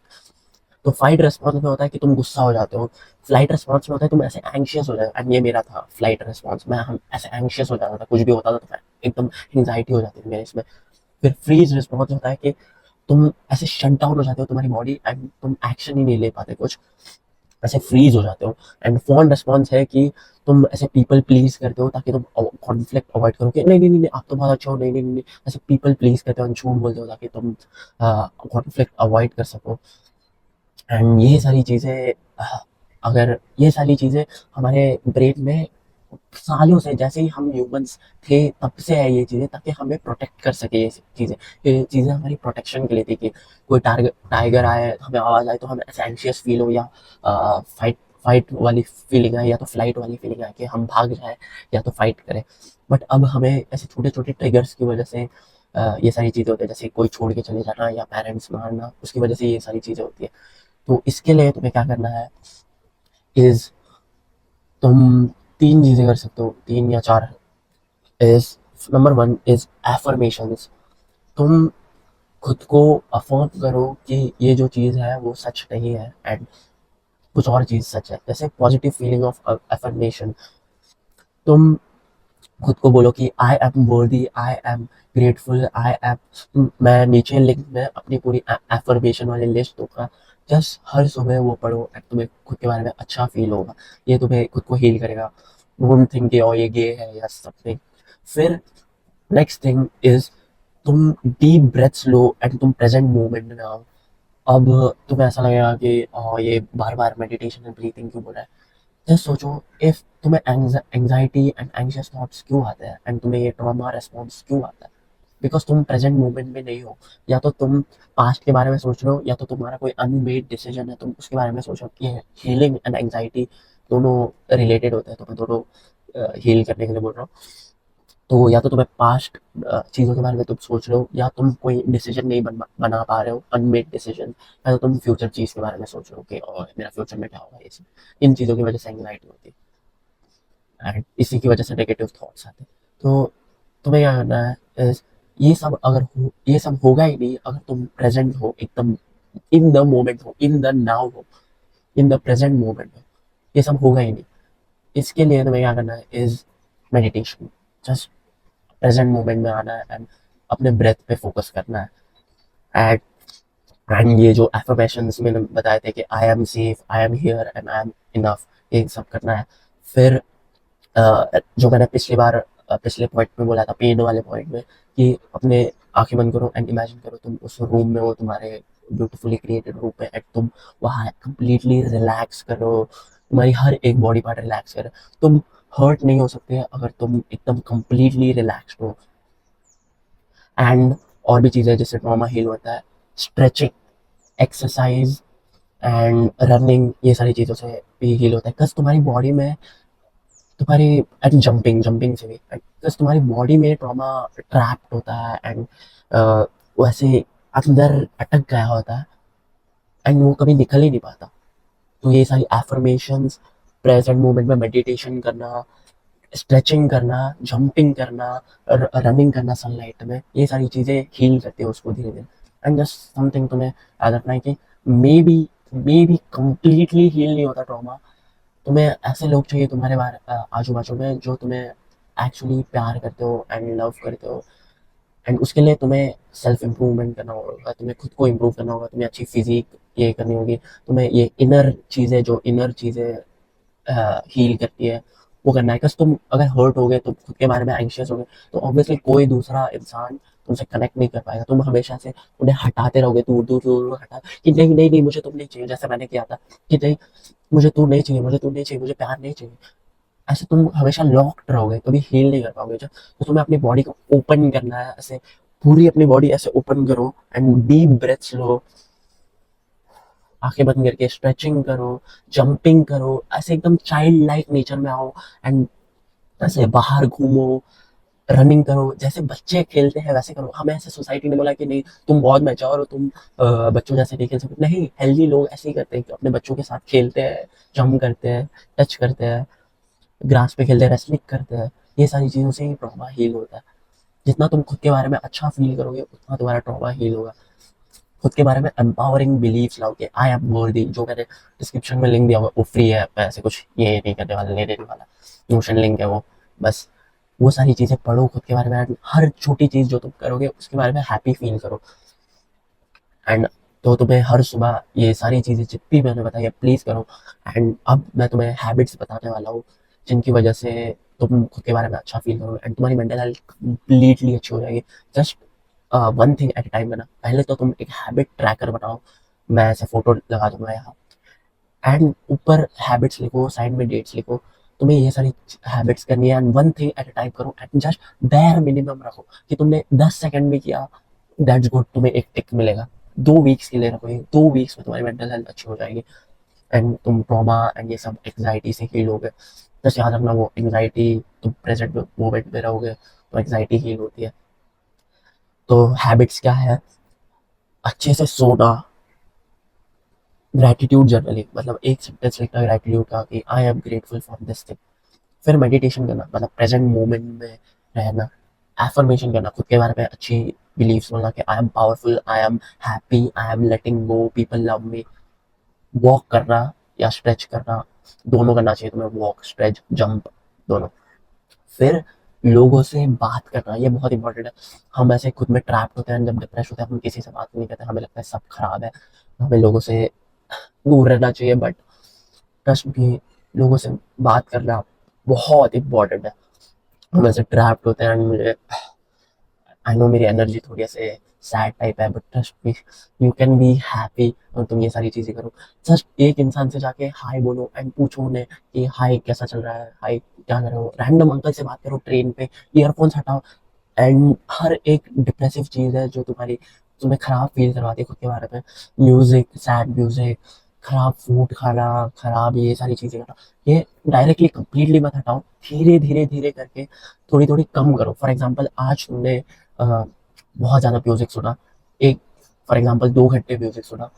तो फाइट रिस्पॉन्स में होता है कि तुम गुस्सा हो जाते हो, फ्लाइट रिस्पॉन्स में होता है तुम ऐसे एंशियस हो जाते हो, एंड ये मेरा था फ्लाइट रिस्पॉन्स, मैं हम ऐसे एंशियस हो जाता था, कुछ भी होता था तो मैं एकदम एंग्जाइटी हो जाती थी मेरे इसमें। फिर फ्रीज रिस्पॉन्स होता है कि तुम ऐसे शट डाउन हो जाते हो, तुम्हारी बॉडी, एंड तुम एक्शन ही नहीं ले पाते कुछ, ऐसे फ्रीज हो जाते हो। एंड फॉन रिस्पॉन्स है कि तुम ऐसे पीपल प्लीज करते हो ताकि तुम कॉन्फ्लिक्ट अवॉइड करो, कि नहीं नहीं नहीं आप तो बहुत अच्छे हो, नहीं नहीं नहीं, ऐसे पीपल प्लीज करते हो, झूठ बोलते हो ताकि तुम कॉन्फ्लिक्ट अवॉइड कर सको। एंड ये सारी चीज़ें, अगर ये सारी चीज़ें हमारे ब्रेन में सालों से, जैसे ही हम ह्यूमंस थे तब से है ये चीज़ें, ताकि हमें प्रोटेक्ट कर सके ये चीज़ें हमारी प्रोटेक्शन के लिए थी कि कोई टाइगर आए, हमें आवाज़ आए तो हमें ऐसे एंशियस फील हो, या फाइट फाइट वाली फीलिंग आए, या तो फ्लाइट वाली फीलिंग आए कि हम भाग जाए या तो फाइट करें। बट अब हमें ऐसे छोटे छोटे ट्रिगर्स की वजह से ये सारी चीज़ें होती है, जैसे कोई छोड़ के चले जाना या पेरेंट्स मारना, उसकी वजह से ये सारी चीज़ें होती है। तो इसके लिए तुम्हें क्या करना है इज़ तुम 3 चीज़ें कर सकते हो, 3 या 4 इज़ नंबर 1 इज़ अफ़र्मेशंस। तुम खुद को अफ़र्म करो कि ये जो चीज़ है वो सच नहीं है एंड कुछ और चीज़ सच है। जैसे पॉजिटिव फीलिंग ऑफ अफ़र्मेशन, तुम खुद को बोलो कि आई एम वर्दी, I am grateful, I am, मैं नीचे लिंक में अपनी पूरी एफर्मेशन वाली लिस्ट दूंगा। जस्ट हर सुबह वो पढ़ो एंड तुम्हें खुद के बारे में अच्छा फील होगा, ये तुम्हें खुद को हील करेगा। डोंट थिंक कि ये गे है या समथिंग। फिर नेक्स्ट थिंग इज तुम डीप ब्रेथ्स लो एंड तुम प्रेजेंट मोमेंट में आओ। अब तुम्हें ऐसा लगेगा कि ये बार बार मेडिटेशन एंड ब्रीथिंग क्यों बोल रहा है। जस्ट सोचो, इफ तुम्हें एंजाइटी एंड एंशियस थॉट्स क्यों आते हैं एंड तुम्हें ये ट्रॉमा रेस्पॉन्स क्यों आता है, बिकॉज तुम प्रेजेंट मोमेंट में नहीं हो। या तो तुम पास्ट के बारे में सोच रहे हो या तो तुम्हारा कोई अनमेड डिसीजन है, तुम उसके बारे में सोचो। कि हीलिंग एंड एंजाइटी दोनों रिलेटेड होते हैं, तो मैं दोनों हील करने के लिए बोल रहा हूँ। तो या तो तुम्हें पास्ट चीज़ों के बारे में तुम सोच रहे हो या तुम कोई डिसीजन नहीं बना पा रहे हो, अनमेड डिसीजन। या तो तुम फ्यूचर चीज़ के बारे में सोच रहे हो कि मेरा फ्यूचर में क्या होगा, ये सब इन चीज़ों की वजह से एंग्जाइटी होती है एंड इसी की वजह से नेगेटिव थॉट्स आते हैं। तो तुम्हें क्या करना है is, ये सब होगा ही नहीं अगर तुम प्रेजेंट हो, एकदम इन द मोमेंट हो, इन द नाउ हो, इन द प्रेजेंट मोमेंट हो। ये सब होगा ही नहीं। इसके लिए तुम्हें क्या करना है is meditation. Just present moment में आना है एंड अपने ब्रेथ पे फोकस करना है। एंड ये जो एफर्मेशंस मैंने बताए थे कि I am safe, I am here and I am enough, ये सब करना है। फिर जो मैंने पिछले पॉइंट में बोला था, पेन वाले पॉइंट में, कि अपने आंखें बंद करो एंड इमेजिन करो तुम उस रूम में हो, तुम्हारे ब्यूटीफुली क्रिएटेड रूम में, एंड तुम वहाँ कंप्लीटली रिलैक्स करो, तुम्हारी हर एक बॉडी पार्ट रिलैक्स करे। तुम हर्ट नहीं हो सकते अगर तुम एकदम कंप्लीटली रिलैक्स्ड हो। एंड और भी चीज़ें जैसे ट्रॉमा हील होता है, स्ट्रेचिंग, एक्सरसाइज एंड रनिंग, ये सारी चीज़ों से भी हील होता है। बस तुम्हारी बॉडी में तुम्हारी एंड जंपिंग जंपिंग से भी, बस तुम्हारी बॉडी में ट्रॉमा ट्रैप्ड होता है एंड वैसे अंदर अटक गया होता है एंड वो कभी निकल ही नहीं पाता। तो ये सारी एफर्मेशंस, प्रेजेंट मोमेंट में मेडिटेशन करना, स्ट्रेचिंग करना, जंपिंग करना, रनिंग करना सनलाइट में, ये सारी चीज़ें हील करती है उसको धीरे धीरे। एंड जस्ट समथिंग तुम्हें याद रखना है कि मे बी कंप्लीटली हील नहीं होता ट्रॉमा। तुम्हें ऐसे लोग चाहिए तुम्हारे बारे आजू बाजू में जो तुम्हें एक्चुअली प्यार करते हो एंड लव करते हो। एंड उसके लिए तुम्हें सेल्फ इम्प्रूवमेंट करना होगा, तुम्हें खुद को इम्प्रूव करना होगा, तुम्हें अच्छी फिजिक ये करनी होगी, तुम्हें ये इनर चीज़ें हील करती है वो करना है। बस तुम अगर हर्ट हो गए, तुम खुद के बारे में एंशियस हो गए, तो ऑब्वियसली कोई दूसरा इंसान तुमसे कनेक्ट नहीं कर पाएगा। तुम हमेशा से उन्हें हटाते रहोगे, दूर दूर दूर दूर हटा, कि नहीं नहीं नहीं मुझे तुम नहीं चाहिए, जैसे मैंने किया था कि नहीं मुझे तू नहीं चाहिए, मुझे तू नहीं चाहिए, मुझे प्यार नहीं चाहिए। ऐसे तुम हमेशा लॉक्ड रहोगे, कभी हील नहीं कर पाओगे। जब तो तुम्हें अपनी बॉडी को ओपन करना है, ऐसे पूरी अपनी बॉडी ऐसे ओपन करो एंड डीप ब्रेथ्स लो, आंखें बंद करके स्ट्रेचिंग करो, जंपिंग करो, ऐसे एकदम चाइल्ड लाइक नेचर में आओ एंड ऐसे बाहर घूमो, रनिंग करो, जैसे बच्चे खेलते हैं वैसे करो। हमें ऐसे सोसाइटी ने बोला कि नहीं तुम बहुत मैच्योर हो, तुम बच्चों जैसे नहीं खेल सकते। नहीं, हेल्दी लोग ऐसे ही करते हैं कि अपने बच्चों के साथ खेलते हैं, जंप करते हैं, टच करते हैं, ग्रास पे खेलते हैं, रेसलिंग करते हैं। ये सारी चीज़ों से ही ट्रॉमा हील होता है। जितना तुम खुद के बारे में अच्छा फील करोगे उतना तुम्हारा ट्रॉमा हील होगा। खुद के बारे में एम्पावरिंग बिलीव्स लाओ कि आई एम वर्दी, जो मैंने डिस्क्रिप्शन में लिंक दिया हुआ वो फ्री है, ऐसे कुछ ये नहीं करने वाला, लेने वाला नोशन लिंक है वो। बस वो सारी चीज़ें पढ़ो खुद के बारे में एंड हर छोटी चीज़ जो तुम करोगे उसके बारे में हैप्पी फील करो। एंड तो तुम्हें हर सुबह ये सारी चीज़ें जितनी मैंने बताई है प्लीज़ करो। एंड अब मैं तुम्हें हैबिट्स बताने वाला हूँ जिनकी वजह से तुम खुद के बारे में अच्छा फील करो एंड तुम्हारी मेंटल हेल्थ कंप्लीटली अच्छी हो जाएगी। Just one thing at A time बना। पहले तो तुम एक हैबिट ट्रैकर बनाओ, मैं ऐसे फोटो लगा दूंगा यहाँ, एंड ऊपर हैबिट्स लिखो, साइड में डेट्स लिखो। तुम्हें ये सारी हैबिट्स करनी है and one thing at a time करो एंड जस्ट बेयर मिनिमम रखो कि तुमने 10 सेकंड में किया, दैट्स गुड, तुम्हें एक टिक मिलेगा। 2 वीक्स के लिए रखो, ये 2 वीक्स में तुम्हारी मेंटल हेल्थ अच्छी हो जाएगी एंड तुम ट्रॉमा एंड ये सब एंग्जाइटी से हील होगे। बस याद रखना, वो एंग्जाइटी तुम प्रेजेंट मोमेंट में रहोगे तो एंग्जाइटी हील होती है। तो हैबिट्स क्या है? अच्छे से सोना, ग्रैटिट्यूड जर्नलिंग, मतलब एक सेंटेंस लिखना ग्रैटिट्यूड का कि I am grateful for this thing. फिर मेडिटेशन करना, मतलब प्रेजेंट मोमेंट में रहना। एफर्मेशन करना, खुद के बारे में अच्छी बिलीव्स बोलना कि I M powerful, I am happy, I am letting go, people love me. Walk करना या स्ट्रेच करना, दोनों करना चाहिए तुम्हें, वॉक स्ट्रेच जंप दोनों। फिर लोगों से बात करना, ये बहुत इंपॉर्टेंट है। हम ऐसे खुद में ट्रैप्ड होते हैं, जब डिप्रेस होते हैं हम किसी से बात नहीं करते, हमें लगता है सब खराब है, हमें लोगों से दूर रहना चाहिए। बट ट्रस्ट भी, लोगों से बात करना बहुत इंपॉर्टेंट है। हम ऐसे ट्रैप्ड होते हैं, मुझे आई नो मेरी एनर्जी थोड़ी ऐसे सैड टाइप है, but trust me, you can be happy और तुम ये सारी चीज़ें करो। जस्ट एक इंसान से जाके हाय बोलो एंड पूछो उन्हें कि हाय कैसा चल रहा है, हाय क्या कर रहे हो। रैंडम अंकल से बात करो ट्रेन पे, ईयरफोन्स हटाओ। एंड हर एक डिप्रेसिव चीज़ है जो तुम्हें खराब फील करवाती है खुद के बारे में, म्यूजिक, सैड म्यूजिक, खराब फूड खाना, खराब ये सारी चीज़ें करना, ये डायरेक्टली कंप्लीटली मत हटाओ, धीरे धीरे धीरे करके थोड़ी थोड़ी कम करो। फॉर एग्जाम्पल आज तुमने बहुत ज़्यादा म्यूजिक सुना, एक फॉर एग्जाम्पल 2 घंटे म्यूजिक सुना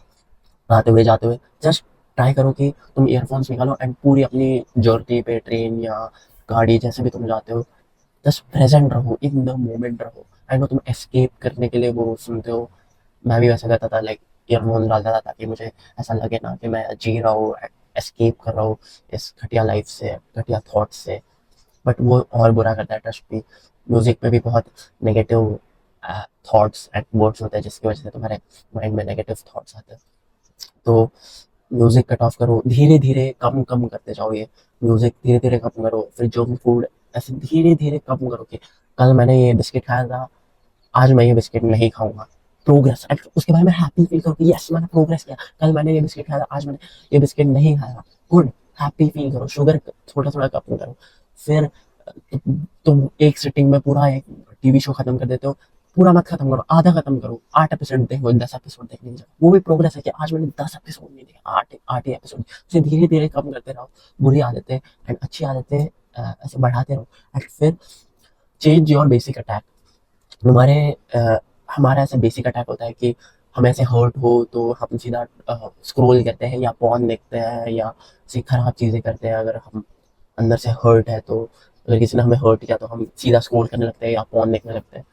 आते हुए जाते हुए, जस्ट ट्राई करो कि तुम ईयरफोन्स निकालो एंड पूरी अपनी जर्नी पे, ट्रेन या गाड़ी जैसे भी तुम जाते हो, जस्ट प्रेजेंट रहो, इन द मोमेंट रहो। आई नो तुम एस्केप करने के लिए वो सुनते हो, मैं भी वैसा करता था, लाइक ईयरफोन्स डालता था ताकि मुझे ऐसा लगे ना कि मैं जी रहा हूँ, एस्केप कर रहा हूँ इस घटिया लाइफ से, घटिया थॉट्स से। बट वो और बुरा करता है, ट्रस्ट मी। म्यूजिक में भी बहुत नेगेटिव थॉट्स एंड वर्ड्स होते हैं जिसकी वजह से तुम्हारे माइंड में नेगेटिव थॉट्स आते हैं। तो म्यूजिक कट ऑफ करो, धीरे धीरे कम कम करते जाओ, ये म्यूजिक धीरे धीरे कम करो। फिर जंक फूड ऐसे धीरे धीरे कम करो कि कल मैंने ये बिस्किट खाया था, आज मैं ये बिस्किट नहीं खाऊंगा। प्रोग्रेस, एंड उसके बाद में हैप्पी फील करो कि यस मैंने प्रोग्रेस किया, कल मैंने ये बिस्किट खाया था, आज मैंने ये बिस्किट नहीं खाया। गुड, हैप्पी फील करो, शुगर थोड़ा थोड़ा कम करो। फिर तुम एक सिटिंग में पूरा एक टीवी शो खत्म कर देते हो, पूरा मत खत्म करो, आधा खत्म करो, 8 एपिसोड देखो, 10 एपिसोड देखने की जगह, वो भी प्रोग्रेस है कि आज मैंने 10 एपिसोड नहीं देखे, आठ आठ ही एपिसोड। उसे धीरे धीरे कम करते रहो, बुरी आदतें एंड अच्छी आदतें ऐसे बढ़ाते रहो। एंड फिर चेंज योर बेसिक अटैक। हमारे अ, हमारा ऐसा बेसिक अटैक होता है कि हम ऐसे हर्ट हो तो हम सीधा स्क्रॉल करते हैं या पॉर्न देखते हैं या ऐसी खराब चीज़ें करते हैं। अगर हम अंदर से हर्ट है तो, अगर किसी ने हमें हर्ट किया तो हम सीधा स्क्रॉल करने लगते हैं या पॉर्न देखने लगते हैं।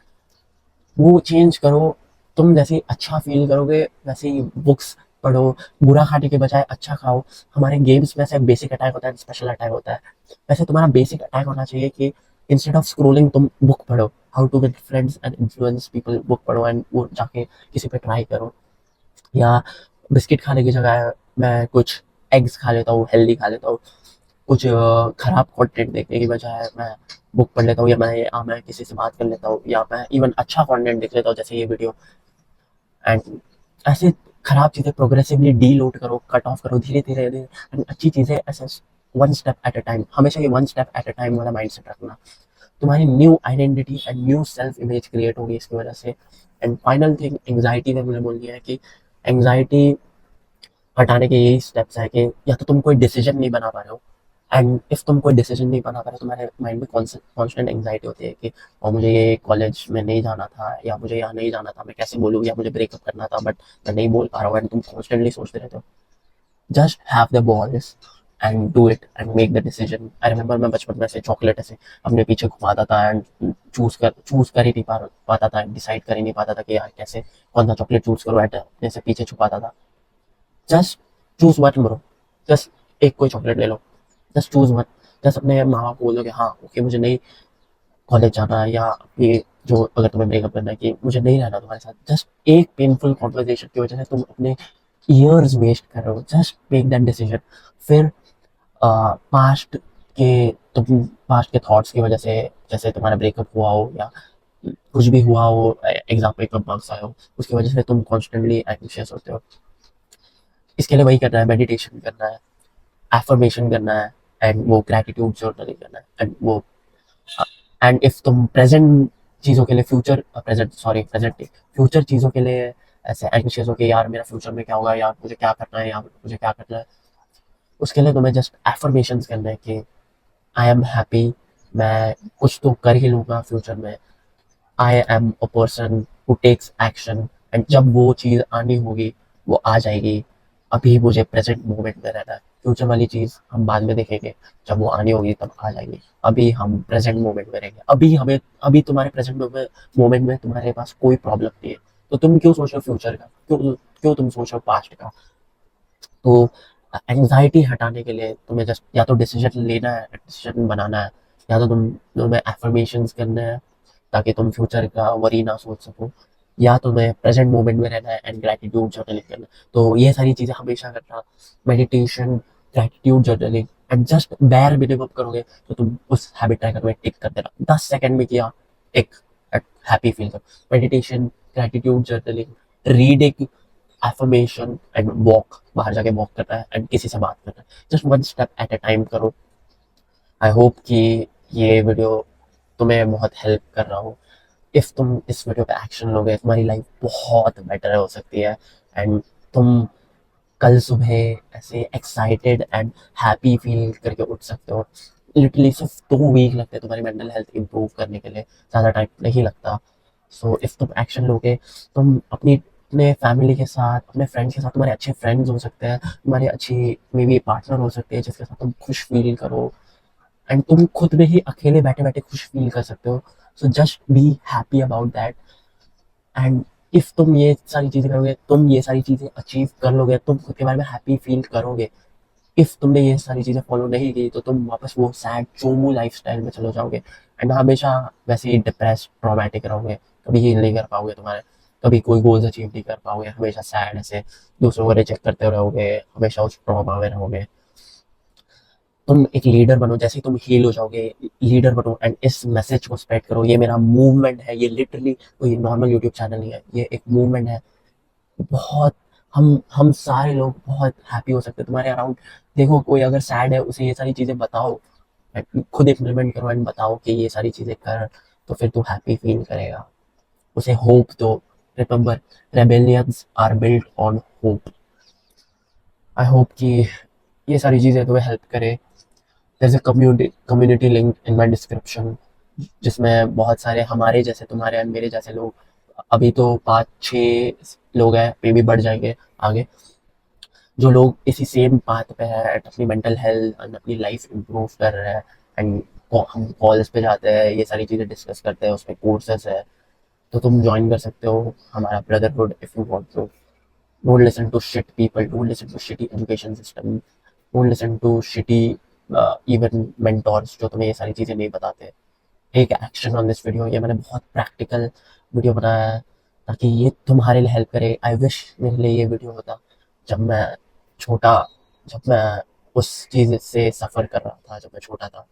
वो चेंज करो। तुम जैसे ही अच्छा फील करोगे वैसे ही बुक्स पढ़ो, बुरा खाने के बजाय अच्छा खाओ। हमारे गेम्स में से बेसिक अटैक होता है, स्पेशल अटैक होता है। वैसे तुम्हारा बेसिक अटैक होना चाहिए कि इंस्टेड ऑफ स्क्रोलिंग तुम बुक पढ़ो, how to get friends and influence people, book पढ़ो एंड वो जाके किसी पे ट्राई करो। या बिस्किट खाने की जगह मैं कुछ एग्स खा लेता हूँ, हेल्दी खा लेता हूँ। कुछ खराब कंटेंट देखने की बजाय मैं बुक पढ़ लेता हूँ, या मैं किसी से बात कर लेता हूँ, या मैं इवन अच्छा कंटेंट देख लेता हूँ जैसे ये वीडियो। एंड ऐसे खराब चीज़ें प्रोग्रेसिवली डीलोड करो, कट ऑफ करो, धीरे धीरे धीरे। एंड अच्छी चीज़ें ऐसे one step at a time, हमेशा ये one step at a time वाला माइंड सेट रखना। तुम्हारी new identity and new self image create होगी इसकी वजह से। एंड फाइनल थिंग, एंग्जाइटी में मुझे बोलनी है कि एंग्जाइटी हटाने के यही स्टेप्स है कि या तो तुम कोई डिसीजन नहीं बना पा रहे हो, एंड इफ तुम कोई डिसीजन नहीं बना पा रहे हो, तुम्हारे माइंड में कॉन्स्टेंट एंग्जाइटी होती है कि और मुझे ये कॉलेज में नहीं जाना था, या मुझे यहाँ नहीं जाना था, मैं कैसे बोलूँ, या मुझे ब्रेकअप करना था बट मैं नहीं बोल पा रहा हूँ, एंड तुम कॉन्स्टेंटली सोचते रहते हो। Just have the balls and do it and make the decision. I remember मैं बचपन में से चॉकलेट ऐसे अपने पीछे घुमाता था एंड चूज कर ही नहीं पाता था, डिसाइड कर ही नहीं पाता था कि यार कैसे कौन सा चॉकलेट चूज करो, एट अपने से पीछे छुपाता था। Just choose one bro, just एक कोई चॉकलेट ले लो, जस्ट चूज वन। जस्ट अपने माँ बाप को बोलो कि हाँ ओके मुझे नहीं कॉलेज जाना है, या ये जो अगर तुम्हें ब्रेकअप करना है कि मुझे नहीं रहना तुम्हारे साथ, जस्ट एक पेनफुल कॉन्वर्जेशन की वजह से तुम अपने ईयर्स वेस्ट कर रहे हो। Just make that decision. फिर पास्ट के तुम पास्ट के थॉट्स की वजह से, जैसे तुम्हारा ब्रेकअप हुआ हो या कुछ भी हुआ हो, एग्जाम में कम मार्क्स आए हो, उसकी वजह से तुम कॉन्स्टेंटली एंग्शियस होते हो। इसके लिए वही करना है, मेडिटेशन करना है, एफर्मेशन करना है, एंड वो ग्रैटिट्यूड जर्नलिंग करना है। एंड वो एंड इफ तुम प्रेजेंट चीज़ों के लिए प्रेजेंट फ्यूचर चीज़ों के लिए ऐसे एंग्शियस हो कि यार मेरा फ्यूचर में क्या होगा, यार मुझे क्या करना है, यार मुझे क्या करना है, उसके लिए तुम्हें जस्ट एफर्मेशन करना है कि आई एम हैप्पी, मैं कुछ तो कर ही लूँगा फ्यूचर में, I am a person who takes action, and जब वो चीज़ आनी होगी वो आ जाएगी। अभी मुझे प्रेजेंट मोमेंट में रहना है, फ्यूचर वाली चीज़ हम बाद में देखेंगे, जब वो आनी होगी तब आ जाएगी। अभी हम प्रेजेंट मोमेंट में रहेंगे। अभी तुम्हारे प्रेजेंट मोमेंट में तुम्हारे पास कोई प्रॉब्लम नहीं है, तो तुम क्यों सोच रहे हो फ्यूचर का, क्यों क्यों तुम सोच रहे हो पास्ट का। तो एंग्जाइटी हटाने के लिए तुम्हें जस्ट या तो डिसीजन लेना है, डिसीजन बनाना है, या तो तुम्हें एफर्मेशंस करना है ताकि तुम फ्यूचर का वरी ना सोच सको, या तुम्हें प्रेजेंट मोमेंट में रहना है एंड ग्रैटिट्यूड जर्नलिंग करना है। तो ये सारी चीज़ें हमेशा करना, meditation, gratitude journaling, and just बैर मिनिमम करोगे तो तुम उस हैबिट ट्रैकर में टिक कर देना। 10 सेकंड में किया, टिक, हैप्पी फील करो। Meditation, gratitude journaling, reading, affirmation and walk, बाहर जाके वॉक करना है एंड किसी से बात करना है। Just one step at a time करो। आई होप कि ये वीडियो तुम्हें बहुत हेल्प कर रहा हो। इफ तुम इस वीडियो पे एक्शन लोगे तुम्हारी लाइफ बहुत बेटर हो सकती है, एंड तुम कल सुबह ऐसे एक्साइटेड एंड हैप्पी फील करके उठ सकते हो। लिटरली सिर्फ 2 वीक लगते हैं तुम्हारी मेंटल हेल्थ इंप्रूव करने के लिए, ज़्यादा टाइम नहीं लगता। सो इफ तुम एक्शन लोगे, तुम अपने फैमिली के साथ, अपने फ्रेंड्स के साथ, तुम्हारे अच्छे फ्रेंड्स हो सकते हैं, तुम्हारे अच्छी मे बी पार्टनर हो सकते हैं जिसके साथ तुम खुश फील करो, एंड तुम खुद में ही अकेले बैठे बैठे खुश फील कर सकते हो। So just be happy about that. And if तुम ये सारी चीज़ें करोगे, तुम ये सारी चीज़ें अचीव कर लोगे, तुम खुद के बारे में हैप्पी फील करोगे। इफ तुमने ये सारी चीज़ें फॉलो नहीं की तो तुम वापस वो सैड चोमू लाइफस्टाइल में चले जाओगे, एंड हमेशा वैसे ही डिप्रेस ट्रॉमेटिक रहोगे, कभी हील नहीं कर पाओगे तुम्हारे, कभी कोई गोल्स अचीव नहीं कर पाओगे, हमेशा सैड ऐसे दूसरों को रिजेक्ट करते रहोगे, हमेशा उस ट्रॉमा में रहोगे। तुम एक लीडर बनो, जैसे ही तुम हील हो जाओगे लीडर बनो एंड इस मैसेज को स्प्रेड करो। ये मेरा मूवमेंट है, ये लिटरली कोई नॉर्मल यूट्यूब चैनल नहीं है, ये एक मूवमेंट है। बहुत हम सारे लोग बहुत हैप्पी हो सकते हैं तुम्हारे अराउंड। देखो कोई अगर सैड है उसे ये सारी चीज़ें बताओ, खुद इम्प्लीमेंट करो एंड बताओ कि ये सारी चीज़ें कर, तो फिर तू हैप्पी फील करेगा। उसे होप दो। Remember, rebellions are built on hope. I hope कि ये सारी चीज़ें तुम्हें हेल्प करे। There is a community link in my description, जिसमें बहुत सारे हमारे जैसे, तुम्हारे और मेरे जैसे लोग, अभी तो 5-6 लोग हैं, मे भी बढ़ जाएंगे आगे, जो लोग इसी सेम पाथ पे है, अपनी मेंटल हेल्थ एंड अपनी लाइफ इम्प्रूव कर रहे हैं। एंड हम कॉलेज पे जाते हैं, ये सारी चीज़ें डिस्कस करते हैं, उसमें कोर्सेस है, तो तुम ज्वाइन कर सकते हो हमारा brotherhood if you want to. Don't listen to shit people, don't listen to shitty education system, don't listen to shitty even mentors जो तुम्हें ये सारी चीज़ें नहीं बताते। Take action on this video. ये मैंने बहुत प्रैक्टिकल वीडियो बनाया है ताकि ये तुम्हारे लिए हेल्प करे। आई विश मेरे लिए ये वीडियो होता जब मैं छोटा, जब मैं उस चीज़ से सफ़र कर रहा था, जब मैं छोटा था।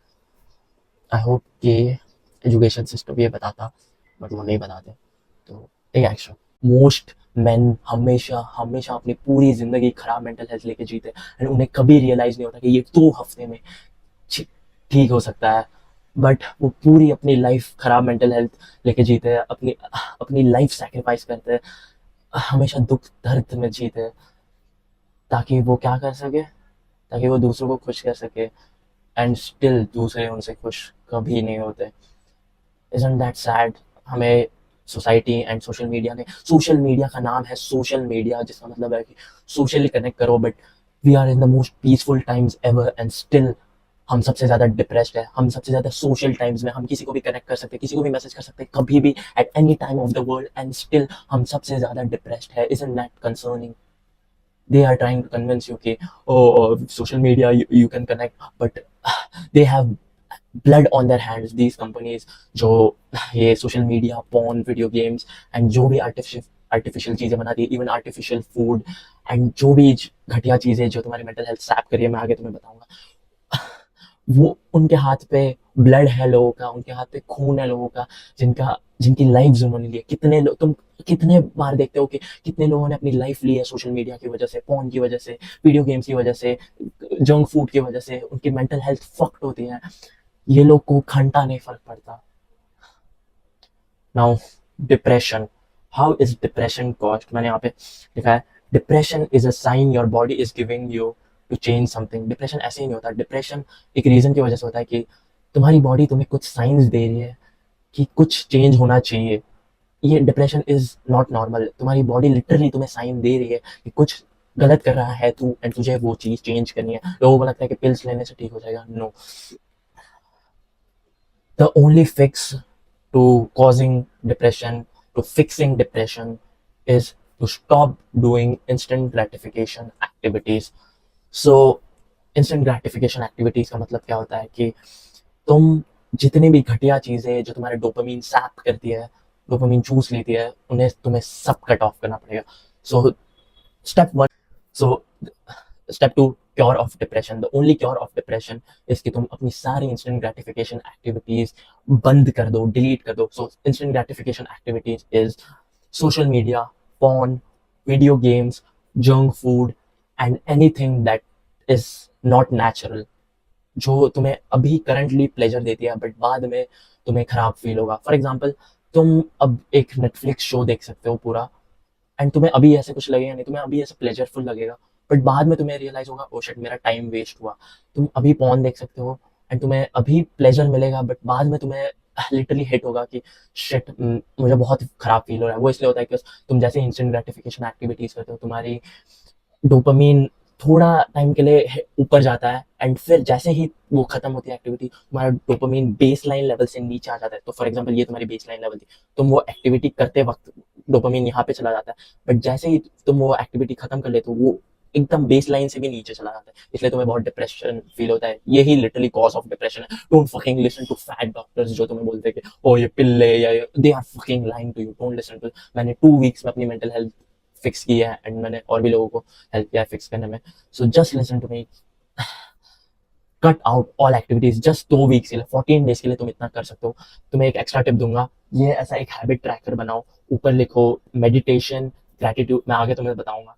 आई होप कि एजुकेशन सिस्टम ये बताता, बट वो नहीं बताते। तो टेक एक्शन। मोस्ट मैन हमेशा हमेशा अपनी पूरी ज़िंदगी खराब मेंटल हेल्थ लेके जीते, एंड उन्हें कभी रियलाइज़ नहीं होता कि ये 2 हफ्ते में ठीक हो सकता है। बट वो पूरी अपनी लाइफ खराब मेंटल हेल्थ लेके जीते हैं, अपनी अपनी लाइफ सैक्रिफाइस करते हैं, हमेशा दुख दर्द में जीते हैं, ताकि वो क्या कर सके, ताकि वो दूसरों को खुश कर सके, एंड स्टिल दूसरे उनसे खुश कभी नहीं होते। Isn't that sad. हमें सोसाइटी एंड सोशल मीडिया का नाम है सोशल मीडिया, जिसका मतलब है कि सोशली कनेक्ट करो, but we are in the most peaceful times ever and still हम सबसे ज़्यादा डिप्रेस्ड है। हम सबसे ज़्यादा सोशल टाइम्स में हम किसी को भी कनेक्ट कर सकते हैं, किसी को भी मैसेज कर सकते हैं कभी भी at any time of the world, and still हम सबसे ज़्यादा डिप्रेस्ड है। Isn't that concerning? They are trying to convince you कि social media you can connect, but they have blood on their hands, these companies जो ये social media, porn, video games and जो भी artificial चीज़ें बनाती है, even artificial food and जो भी घटिया चीज़ें जो तुम्हारी mental health सैप करिए, मैं आगे तुम्हें बताऊंगा, वो उनके हाथ पे ब्लड है लोगों का, उनके हाथ पे खून है लोगों का, जिनकी लाइफ उन्होंने ली है। तुम कितने बार देखते हो कि कितने लोगों ने अपनी लाइफ ली है सोशल मीडिया की वजह से, फोन की वजह से, वीडियो गेम्स की वजह से, जंक फूड की वजह से, उनकी मेंटल हेल्थ फक्ड होती है। ये लोग को घंटा नहीं फर्क पड़ता। Now depression, how is depression caused? मैंने यहाँ पे लिखा है, depression is a sign your body is giving you to change something. Depression ऐसे ही नहीं होता। डिप्रेशन एक रीजन की वजह से होता है कि तुम्हारी बॉडी तुम्हें कुछ साइंस दे रही है कि कुछ चेंज होना चाहिए। ये डिप्रेशन इज नॉट नॉर्मल। तुम्हारी बॉडी लिटरली तुम्हें साइन दे रही है कि कुछ गलत कर रहा है तू, एंड तुझे वो चीज चेंज करनी है। लोगों को लगता है कि पिल्स लेने से ठीक हो जाएगा। No, the only fix to causing depression, to fixing depression, is to stop doing instant gratification activities. So instant gratification activities का मतलब क्या होता है कि तुम जितनी भी घटिया चीजें जो तुम्हारे डोपामीन सैप करती है, डोपामीन चूस लेती है, उन्हें तुम्हें सब कट ऑफ करना पड़ेगा। So step one, so step two, cure of depression. The only cure of depression is कि तुम अपनी सारी इंस्टेंट ग्रेटिफिकेशन एक्टिविटीज बंद कर दो, डिलीट कर दो। So instant gratification activities is social media, porn, video games, junk food, and anything that is not natural, जो तुम्हें अभी करंटली प्लेजर देती है बट बाद में तुम्हें खराब फील होगा। फॉर एग्जाम्पल, तुम अब एक नेटफ्लिक्स शो देख सकते हो पूरा, एंड तुम्हें अभी ऐसे कुछ लगेगा नहीं, तुम्हें अभी ऐसे प्लेजरफुल लगेगा, बट बाद में तुम्हें रियलाइज होगा ओ शिट मेरा टाइम वेस्ट हुआ। तुम अभी पॉन देख सकते हो एंड तुम्हें अभी प्लेजर मिलेगा, बट बाद में तुम्हें लिटरली हिट होगा कि शिट मुझे बहुत खराब फील हो रहा है। वो इसलिए होता है कि तुम जैसे इंस्टेंट ग्रेटिफिकेशन एक्टिविटीज करते हो, तुम्हारी डोपामीन थोड़ा टाइम के लिए ऊपर जाता है, एंड फिर जैसे ही वो खत्म होती है एक्टिविटी, तुम्हारा डोपामीन बेस लाइन लेवल से नीचे आ जाता है। तो फॉर एग्जाम्पल ये तुम्हारी बेस लाइन लेवल थी, तुम वो एक्टिविटी करते वक्त डोपामीन यहाँ पे चला जाता है, बट जैसे ही तुम वो एक्टिविटी खत्म कर लेते हो, वो एकदम बेस लाइन से भी नीचे चला जाता है, इसलिए तुम्हें बहुत डिप्रेशन फील होता है। यही लिटरली कॉज ऑफ डिप्रेशन है। Don't fucking listen to fat doctors जो तुम्हें बोलते हैं कि ओ ये पिल ले, या they are fucking lying to you. Don't listen to. मैंने 2 वीक्स में अपनी मेंटल हेल्थ फिक्स की है, एंड मैंने और भी लोगों को हेल्प किया है फिक्स करने में। So just listen to me, cut out all activities just 2 weeks के लिए, 14 डेज के लिए तुम इतना कर सकते हो। तुम्हें एक एक्स्ट्रा टिप दूंगा, ये ऐसा एक हैबिट ट्रैकर बनाओ, ऊपर लिखो मेडिटेशन, ग्रेटिट्यूड, मैं आगे तुम्हें बताऊंगा।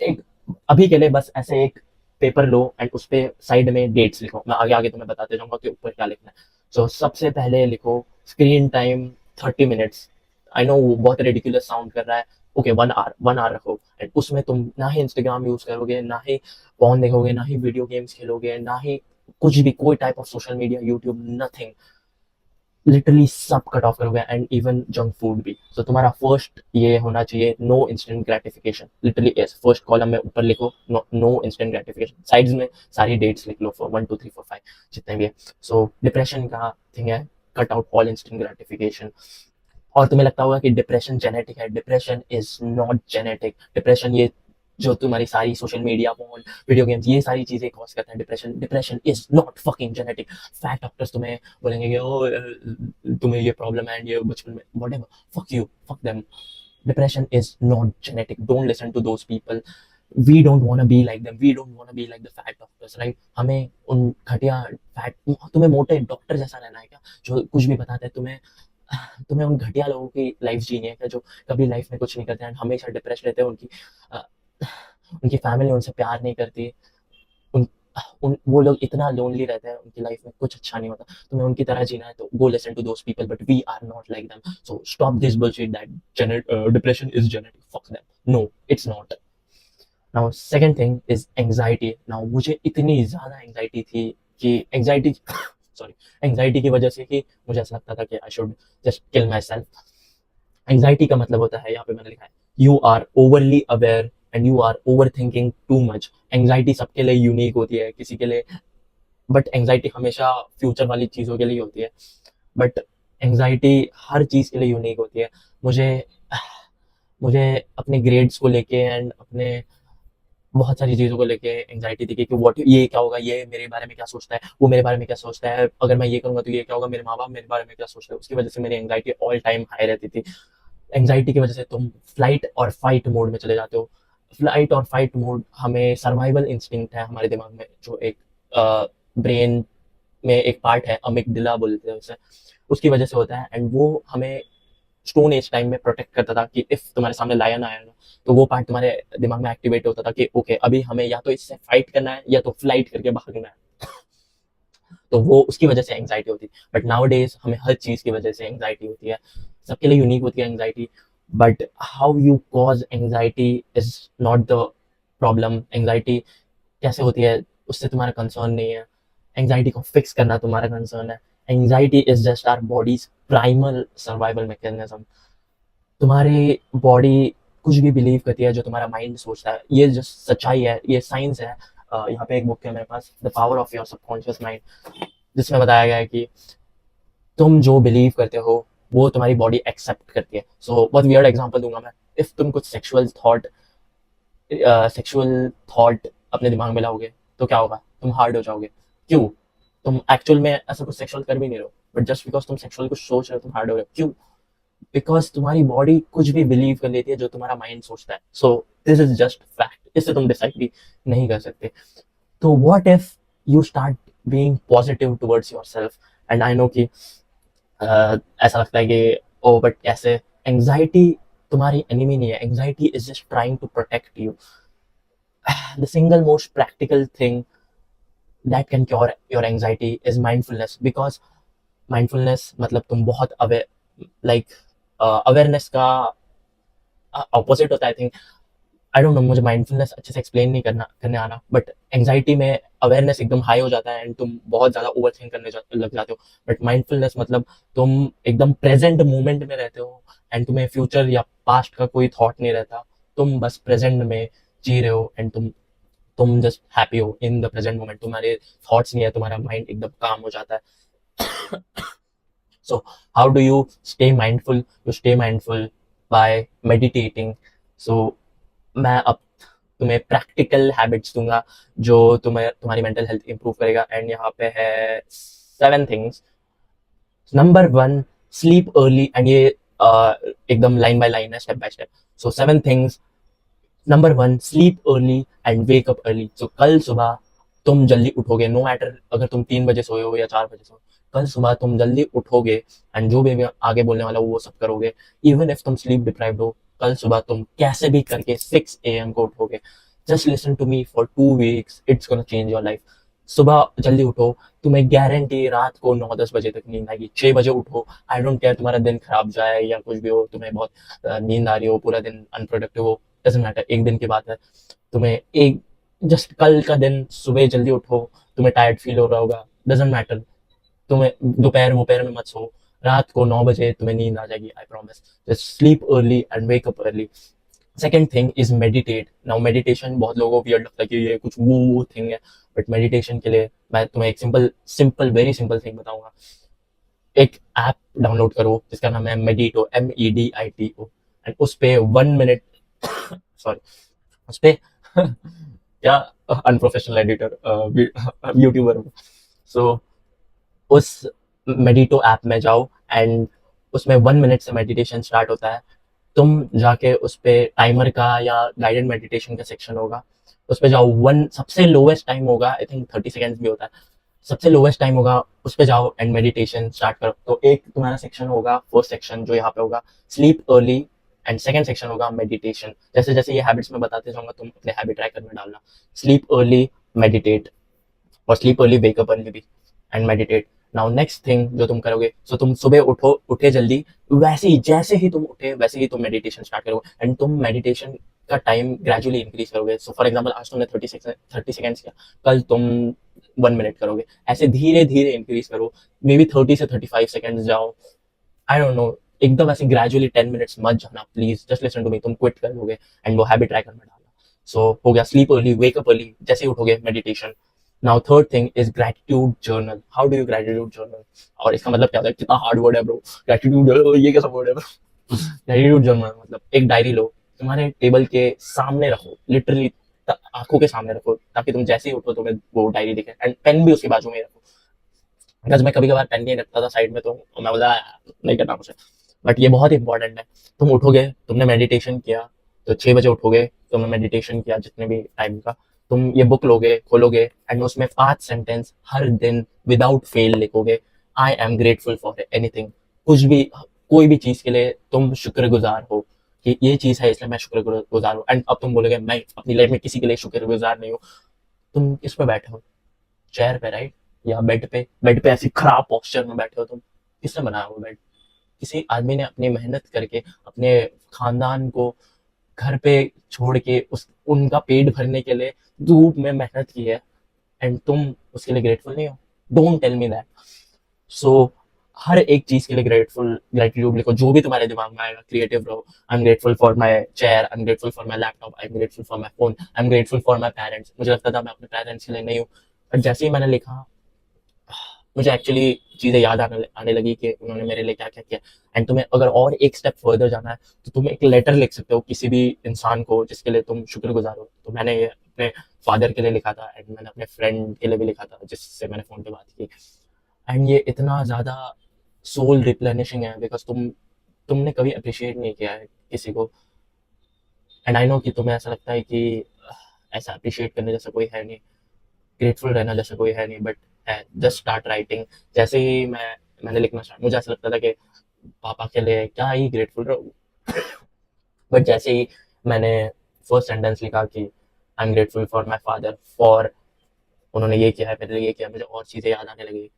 एक अभी के लिए बस ऐसे एक पेपर लो एंड उस पे साइड में डेट्स लिखो, मैं आगे आगे तुम्हें बताते जाऊंगा कि ऊपर क्या लिखना है। सो सबसे पहले लिखो screen time 30 minutes. I know बहुत रेडिकुलस साउंड कर रहा है, ओके 1 आवर, 1 आवर रखो, एंड उसमें तुम ना ही इंस्टाग्राम यूज करोगे, ना ही फोन देखोगे, ना ही वीडियो गेम्स खेलोगे, ना ही कुछ भी कोई type of social media, YouTube, nothing, literally सब कट ऑफ करोगे, एंड इवन जंक फूड भी। तो तुम्हारा फर्स्ट ये होना चाहिए, no instant gratification. Literally yes, first column में ऊपर लिखो नो इंस्टेंट ग्रेटिफिकेशन, साइड्स में सारी डेट्स लिख लो, फॉर 1 2 3 4 5 जितने भी है। सो डिप्रेशन का थिंग है, cut out all instant gratification. और तुम्हें लगता होगा कि डिप्रेशन जेनेटिक है, depression is not genetic. Depression ये जो तुम्हारी सारी social media, phone, video games, ये सारी चीजें कॉज करते हैं depression. Depression is not fucking genetic. Fat doctors तुम्हें बोलेंगे कि ओ तुम्हें ये प्रॉब्लम है, ये बचपन में, whatever, fuck you, fuck them. Depression is not genetic. Don't listen to those people. We don't want to be like them, we don't want to be like the fat doctors, right? हमें उन घटिया fat, तुम्हें मोटे doctor जैसा रहना है क्या, जो कुछ भी बताते हैं तुम्हें? तुम्हें उन घटिया लोगों की लाइफ जीनी है क्या, जो कभी लाइफ में कुछ नहीं करते हैं, हमेशा डिप्रेस रहते हैं, उनकी फैमिली उनसे प्यार नहीं करती, उन वो लोग इतना लोनली रहते हैं, उनकी लाइफ में कुछ अच्छा नहीं होता। तुम्हें उनकी तरह जीना है तो go listen to those people, but we are not like them. So stop this bullshit that depression is genetic. Fuck them, no it's not. Now second thing is anxiety. Now मुझे इतनी ज्यादा एंग्जाइटी थी कि anxiety sorry, anxiety की वजह से कि मुझे ऐसा लगता था कि I should just kill myself. Anxiety का मतलब होता है, यहाँ पे मैंने लिखा है, you are overly aware and you are overthinking too much. Anxiety सबके लिए यूनिक होती है, किसी के लिए, बट एंग्जाइटी हमेशा फ्यूचर वाली चीज़ों के लिए होती है, बट एंग्जाइटी हर चीज़ के लिए यूनिक होती है। मुझे मुझे अपने ग्रेड्स को लेके एंड अपने बहुत सारी चीज़ों को लेके एंग्जाइटी थी कि व्हाट, ये क्या होगा, ये मेरे बारे में क्या सोचता है, वो मेरे बारे में क्या सोचता है, अगर मैं ये करूंगा तो ये क्या होगा, मेरे माँ बाप मेरे बारे में क्या सोचते हैं। उसकी वजह से मेरी एंग्जाइटी ऑल टाइम हाई रहती थी। एंग्जाइटी की वजह से तुम फ्लाइट और फाइट मोड में चले जाते हो। फ्लाइट और फाइट मोड हमें सर्वाइवल इंस्टिंक्ट है हमारे दिमाग में, जो एक ब्रेन में एक पार्ट है, अमिगडाला बोलते हैं उसे, उसकी वजह से होता है, एंड वो हमें स्टोन एज टाइम में प्रोटेक्ट करता था कि इफ तुम्हारे सामने लायन आया ना, तो वो पार्ट तुम्हारे दिमाग में एक्टिवेट होता था कि ओके अभी हमें या तो इससे फाइट करना है या तो फ्लाइट करके भागना है। तो वो उसकी वजह से एंग्जाइटी होती है। बट नाउ डेज हमें हर चीज की वजह से एंग्जाइटी होती है, सबके लिए यूनिक होती है anxiety, but how you cause anxiety is not the problem. Anxiety कैसे होती है उससे तुम्हारा कंसर्न नहीं है, एंग्जाइटी को फिक्स करना तुम्हारा कंसर्न है। Anxiety is just our body's primal survival mechanism. तुम्हारी बॉडी कुछ भी बिलीव करती है जो तुम्हारा माइंड सोचता है, ये जो सच्चाई है, ये साइंस है। यहाँ पे एक बुक है मेरे पास, the power of your subconscious mind, जिसमें बताया गया है कि तुम जो बिलीव करते हो वो तुम्हारी बॉडी एक्सेप्ट करती है। सो बहुत वियर्ड एग्जांपल दूंगा मैं। इफ तुम कुछ सेक्सुअल थॉट अपने दिमाग में लाओगे तो क्या होगा, तुम हार्ड हो जाओगे। क्यों? तुम एक्चुअल में ऐसा कुछ सेक्सुअल कर भी नहीं रहे हो, बट जस्ट बिकॉज तुम सेक्सुअल कुछ सोच रहे हो तुम हार्ड हो रहे हो। क्यों? बिकॉज तुम्हारी बॉडी कुछ भी बिलीव कर लेती है जो तुम्हारा माइंड सोचता है। So this is just fact, इससे तुम डिसाइड भी नहीं कर सकते। तो what if you start being positive towards yourself. And I know कि ऐसा लगता है कि ओ बट कैसे, एंजाइटी तुम्हारी एनिमी नहीं है, anxiety is just trying to protect you. The single most practical thing that can cure your anxiety is mindfulness. Because mindfulness मतलब तुम बहुत अवेयर, लाइक अवेयरनेस का ऑपोजिट होता है। I think, I don't no, मुझे mindfulness अच्छे से explain नहीं करने आना, बट एंजाइटी में अवेयरनेस एकदम हाई हो जाता है एंड तुम बहुत ज़्यादा ओवर थिंक करने लग जाते हो। बट माइंडफुलनेस मतलब तुम एकदम प्रेजेंट मोमेंट में रहते हो एंड तुम्हें फ्यूचर या पास्ट का कोई थॉट नहीं रहता। तुम बस प्रेजेंट में जी रहे हो एंड तुम जस्ट हैप्पी हो इन द प्रेजेंट मोमेंट। तुम्हारे थॉट्स नहीं है, तुम्हारा माइंड एकदम काम हो जाता है। So how do you stay mindful? You stay mindful by meditating. So मैं अब तुम्हें प्रैक्टिकल हैबिट्स दूंगा जो तुम्हारी मेंटल हेल्थ इंप्रूव करेगा। एंड यहाँ पे है 7 things. Number 1, sleep early. And ये एकदम लाइन बाय लाइन है, step by step. So 7 things. Number 1, sleep early and wake up early. So कल सुबह तुम जल्दी उठोगे, नो मैटर अगर तुम 3 बजे सोए हो या 4 बजे सोए हो, कल सुबह तुम जल्दी उठोगे एंड जो भी मैं आगे बोलने वाला हूँ वो सब करोगे। इवन इफ तुम स्लीप डिप्राइव्ड हो, कल सुबह तुम कैसे भी करके 6 AM को उठोगे। Just listen to me for 2 weeks, it's gonna change your life. सुबह जल्दी उठो, तुम्हें गारंटी रात को 9-10 बजे तक नींद आएगी। 6 बजे उठो, आई डोंट केयर तुम्हारा दिन खराब जाए या कुछ भी हो, तुम्हें बहुत नींद आ रही हो, पूरा दिन अनप्रोडक्टिव हो, डजेंट मैटर, एक दिन की बात है। तुम्हें एक जस्ट कल का दिन सुबह जल्दी उठो, तुम्हें टायर्ड फील हो रहा होगा, डजेंट मैटर, तुम्हें दोपहर दोपहर में मत सो, रात को 9 बजे तुम्हें नींद आ जाएगी, I promise. Just sleep early and wake up early. Second thing is meditate. Now meditation बहुत लोगों को वियर्ड लगता है कि ये कुछ वो थिंग है, बट मेडिटेशन के लिए मैं तुम्हें एक simple simple very simple thing बताऊंगा। एक ऐप डाउनलोड करो जिसका नाम है मेडिटो, MEDITO। एंड उस पे 1 मिनट सॉरी, उस पे क्या अनप्रोफेशनल एडिटर यूट्यूबर। सो उस मेडिटो ऐप में जाओ एंड उसमें 1 मिनट से मेडिटेशन स्टार्ट होता है। तुम जाके उस पे टाइमर का या गाइडेड मेडिटेशन का सेक्शन होगा, उस पे जाओ। वन सबसे लोवेस्ट टाइम होगा, आई थिंक 30 सेकेंड्स भी होता है, सबसे लोवेस्ट टाइम होगा, उस पे जाओ एंड मेडिटेशन स्टार्ट करो। तो एक तुम्हारा सेक्शन होगा, फर्स्ट सेक्शन जो यहाँ पे होगा sleep early, and second section होगा मेडिटेशन। जैसे जैसे ये हैबिट्स मैं बताते जाऊंगा तुम अपने हैबिट ट्रैकर में डालना। स्लीप अर्ली, मेडिटेट, और स्लीप अर्ली, वेकअप अर्ली भी, and meditate. Now next thing जो तुम करोगे, सो तुम सुबह उठे जल्दी, वैसे ही जैसे ही तुम उठे वैसे ही तुम मेडिटेशन स्टार्ट करोगे एंड तुम मेडिटेशन का टाइम ग्रेजुअली इंक्रीज करोगे। सो फॉर एग्जाम्पल आज तुमने 30 सेकेंड्स किया, कल तुम 1 मिनट करोगे, ऐसे धीरे धीरे इंक्रीज करो। मे बी 30 से 35 सेकेंड्स जाओ, आई डोंट नो, एकदम ऐसे ग्रेजुअली 10 मिनट्स मत जाना please, just listen to me, तुम क्विट कर लोगे एंड वो हैबिट ट्रैकर में डालना। सो हो गया स्लीप अर्ली, वेकअप अर्ली, जैसे ही उठोगे meditation. Now third thing is gratitude journal. How do you gratitude journal? और इसका मतलब क्या होता है, कितना हार्ड वर्ड है ब्रो, ग्रेटिट्यूड, ये कैसा वर्ड है ब्रो? ग्रेटिट्यूड जर्नल मतलब एक डायरी लो, तुम्हारे टेबल के सामने रखो, लिटरली आंखों के सामने रखो, ताकि तुम जैसे ही उठो तुम्हें वो डायरी दिखे, एंड पेन भी उसके बाजू में रखो। बिकॉज मैं कभी कभार पेन नहीं रखता था साइड में, तो मैं बोला नहीं करना मुझे, बट ये बहुत इंपॉर्टेंट है। तुम उठोगे, तुमने मेडिटेशन किया, तो 6 बजे उठोगे, तुमने मेडिटेशन किया जितने भी टाइम का, तुम ये बुक लोगे, खोलोगे एंड उसमें 5 सेंटेंस हर दिन विदाउट फेल लिखोगे। I am grateful for anything, कुछ भी, कोई भी चीज के लिए तुम शुक्रगुजार हो कि ये चीज है इसलिए मैं शुक्रगुजार हूँ। एंड अब तुम बोलोगे मैं अपनी लाइफ में किसी के लिए शुक्रगुजार नहीं हूँ। तुम किस पे बैठे हो? चेयर पे, राइट? या बेड पे ऐसी खराब पोस्चर में बैठे हो तुम, किसने बनाया वो बेड? किसी आदमी ने अपनी मेहनत करके अपने खानदान को घर पे छोड़ के उस उनका पेट भरने के लिए धूप में मेहनत की है, एंड तुम उसके लिए ग्रेटफुल नहीं हो? Don't tell me that. So हर एक चीज के लिए ग्रेटिट्यूड लिखो, जो भी तुम्हारे दिमाग में आएगा, क्रिएटिव रहो। I am grateful for my chair, I am grateful for my laptop, I am grateful for my phone, I am grateful for my parents. मुझे लगता था मैं अपने पेरेंट्स के लिए नहीं हूँ, बट जैसे ही मैंने लिखा, मुझे एक्चुअली चीजें याद आने लगी कि उन्होंने मेरे लिए क्या क्या किया। एंड तुम्हें अगर और एक स्टेप फर्दर जाना है तो तुम एक लेटर लिख सकते हो किसी भी इंसान को जिसके लिए तुम शुक्रगुजार हो। तो मैंने ये अपने फादर के लिए लिखा था, एंड मैंने अपने फ्रेंड के लिए भी लिखा था जिससे मैंने फोन पे बात की। एंड ये इतना ज्यादा सोल रिप्लेनिशिंग है, बिकॉज तुमने कभी अप्रिशिएट नहीं किया है किसी को। एंड आई नो कि तुम्हें ऐसा लगता है कि ऐसा अप्रिशिएट करने जैसा कोई है नहीं, ग्रेटफुल रहना जैसा कोई है नहीं, बट है। Just start writing. जैसे ही मैंने लिखना स्टार्ट, मुझे ऐसा लगता था कि पापा के लिए क्या ही ग्रेटफुल रहूँ, बट जैसे ही मैंने फर्स्ट सेंटेंस लिखा कि I am grateful for my father, for उन्होंने ये किया है मेरे लिए, ये किया, मुझे और चीज़ें याद आने लगी।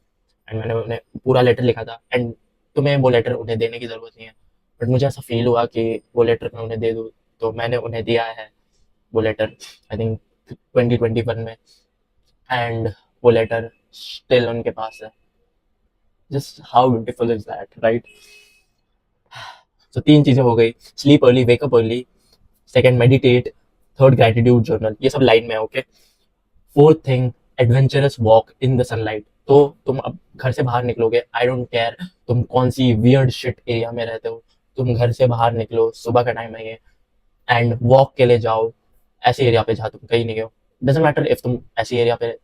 एंड मैंने उन्हें पूरा लेटर लिखा था। एंड तुम्हें वो लेटर उन्हें देने की ज़रूरत नहीं है, बट मुझे ऐसा फील हुआ कि वो लेटर मैं उन्हें दे दूँ, तो मैंने उन्हें दिया है वो लेटर, आई थिंक 2021 में। एंड वो लेटर स्टिल उनके पास है। Just how beautiful is that, right? तो तीन चीजें हो गई, sleep early, wake up early, second meditate, third gratitude journal. ये सब लाइन में, okay. Fourth thing, adventurous walk in the sunlight. तो तुम अब घर से बाहर निकलोगे, आई डोंट केयर तुम कौन सी वियर्ड शिट एरिया में रहते हो, तुम घर से बाहर निकलो, सुबह का टाइम है ये, एंड वॉक के लिए जाओ ऐसे एरिया पे जहाँ तुम कहीं नहीं गए हो। डजेंट मैटर इफ तुम ऐसी एरिया पे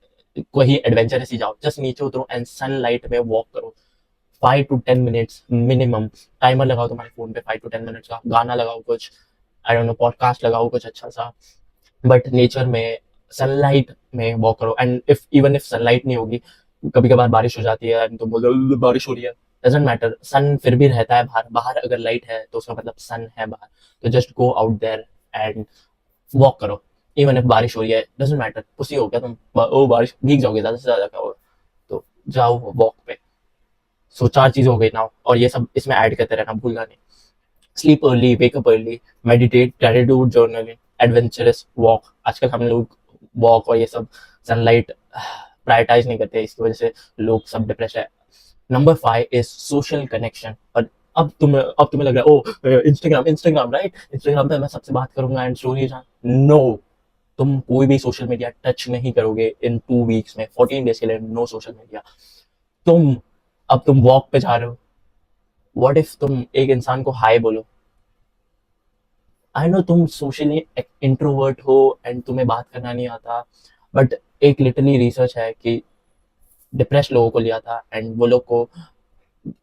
कोई एडवेंचरस ही जाओ, जस्ट नीचे उतरो एंड सनलाइट में वॉक करो 5 to 10 मिनट्स मिनिमम। टाइमर लगाओ तुम्हारे फोन पे 5 to 10 मिनट्स का, गाना लगाओ कुछ, आई डोंट नो, पॉडकास्ट लगाओ कुछ अच्छा सा, बट नेचर में सनलाइट में वॉक करो। And if even if sunlight नहीं होगी, कभी कभार बारिश हो जाती है तो बोलो बारिश हो रही है, डजेंट मैटर, सन फिर भी रहता है बाहर। बाहर अगर लाइट है तो उसका मतलब सन है बाहर। तो just go out there and walk करो, इवन इफ बारिश हो रही है, डजेंट मैटर। खुशी हो गया तुम, ओ बारिश भीग जाओगे, ज्यादा से ज्यादा क्या होगा, तो जाओ वॉक पे। सो चार चीजें हो गई ना, और ये सब इसमें ऐड करते रहना, भूलना नहीं। Sleep early, wake up early, meditate, gratitude journaling, adventurous walk. आजकल हम लोग वॉक और ये सब सनलाइट प्रायोरिटाइज नहीं करते, इसकी वजह से लोग सब डिप्रेस है। Number 5 is social connection. और अब तुम्हें लग रहा है, ओ इंस्टाग्राम, इंस्टाग्राम राइट, इंस्टाग्राम पे मैं सबसे बात करूंगा एंड स्टोरीज। नो, तुम कोई भी सोशल मीडिया टच नहीं करोगे इन 2 वीक्स में, 14 डेज के लिए नो सोशल मीडिया। तुम अब तुम वॉक पे जा रहे हो, व्हाट इफ तुम एक इंसान को हाय बोलो। आई नो तुम सोशली इंट्रोवर्ट हो एंड तुम्हें बात करना नहीं आता, बट एक लिटरली रिसर्च है कि डिप्रेस लोगों को लिया था एंड वो लोग को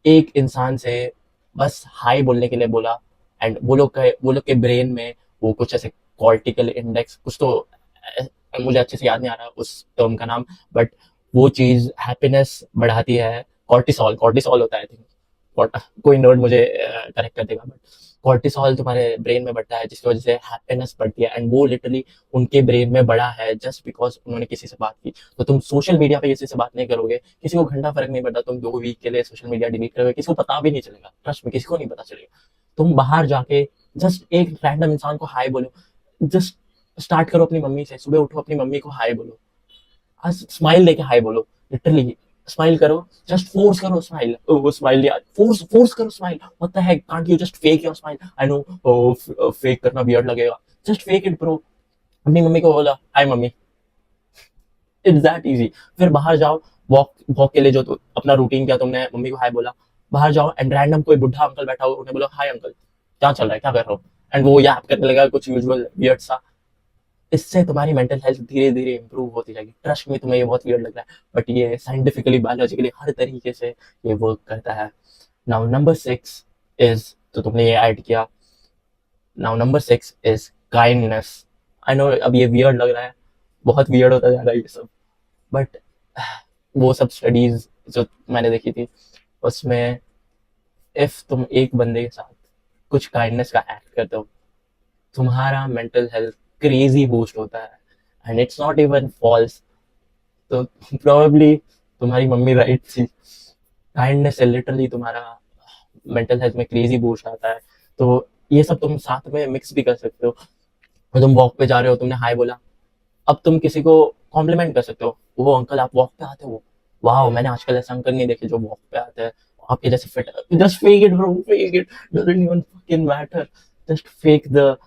एक इंसान से बस हाय बोलने के लिए बोला, एंड वो लोग के ब्रेन में वो कुछ ऐसे कॉर्टिकल इंडेक्स कुछ तो मुझे अच्छे से याद नहीं आ रहा उस टर्म का नाम, बट वो चीज हैप्पीनेस बढ़ाती है। कॉर्टिसॉल, कॉर्टिसॉल होता है आई थिंक, कोई नर्ड मुझे करेक्ट कर देगा, बट कॉर्टिसॉल तुम्हारे ब्रेन में बढ़ता है जिसकी वजह से हैप्पीनेस बढ़ती है, एंड वो लिटरली उनके ब्रेन में बढ़ा है जस्ट बिकॉज उन्होंने किसी से बात की। तो तुम सोशल मीडिया पे किसी से बात नहीं करोगे, किसी को घंटा फर्क नहीं पड़ता, तुम 2 वीक के लिए सोशल मीडिया डिलीट करोगे, किसी को पता भी नहीं चलेगा, ट्रस्ट में किसी को नहीं पता चलेगा। तुम बाहर जाके जस्ट एक रैंडम इंसान को हाय बोलो, जस्ट स्टार्ट करो अपनी मम्मी से, सुबह उठो अपनी मम्मी को हाय बोलो, आज स्माइल लेके हाय बोलो, लिटरली स्माइल करो, जस्ट फोर्स करो स्माइल। वो स्माइल यार, फोर्स फोर्स करो smile, what the heck, can't you just fake your smile? I know fake करना वियर्ड लगेगा, जस्ट फेक इट ब्रो। अपनी मम्मी को बोला हाय मम्मी, इट्स दैट इजी। फिर बाहर जाओ, वॉक वॉक के लिए जो अपना रूटीन किया तुमने, मम्मी को हाय बोला, बाहर जाओ एंड रैंडम कोई बुढ़ा अंकल बैठा हो, उन्हें बोलो हाय अंकल, क्या चल रहा है, क्या कर रहे हो, एंड वो याद करने लगा कुछ यूजुअल वियर्ड सा। इससे तुम्हारी मेंटल हेल्थ धीरे धीरे इंप्रूव होती जाएगी। ट्रस्ट में, तुम्हें ये बहुत वियर्ड लग रहा है बट ये साइंटिफिकली बायोलॉजिकली हर तरीके से ये वर्क करता है। नाउ नंबर 6 इज, तो तुमने ये ऐड किया, now number 6 is kindness. I know अब ये वियर्ड लग रहा है, बहुत वियर्ड होता जा रहा है ये सब, बट वो सब स्टडीज जो मैंने देखी थी उसमें इफ तुम एक बंदे के साथ कुछ काइंडनेस का एक्ट करते हो, तुम्हारा मेंटल हेल्थ क्रेजी बूस्ट होता है, and it's not even false. तो प्रोबेबली तुम्हारी मम्मी राइट थी, काइंडनेस से लिटरली तुम्हारा मेंटल हेल्थ में क्रेजी बूस्ट आता है। तो ये सब तुम साथ में मिक्स भी कर सकते हो। तो तुम वॉक पे जा रहे हो, तुमने हाय बोला, अब तुम किसी को कॉम्प्लीमेंट कर सकते हो, वो अंकल आप वॉक पे आते हो, वाह मैंने आजकल ऐसे अंकल नहीं देखे जो वॉक पे आते हैं, आपके जैसे fit, just fake it bro, fake it, doesn't even fucking matter, just fake the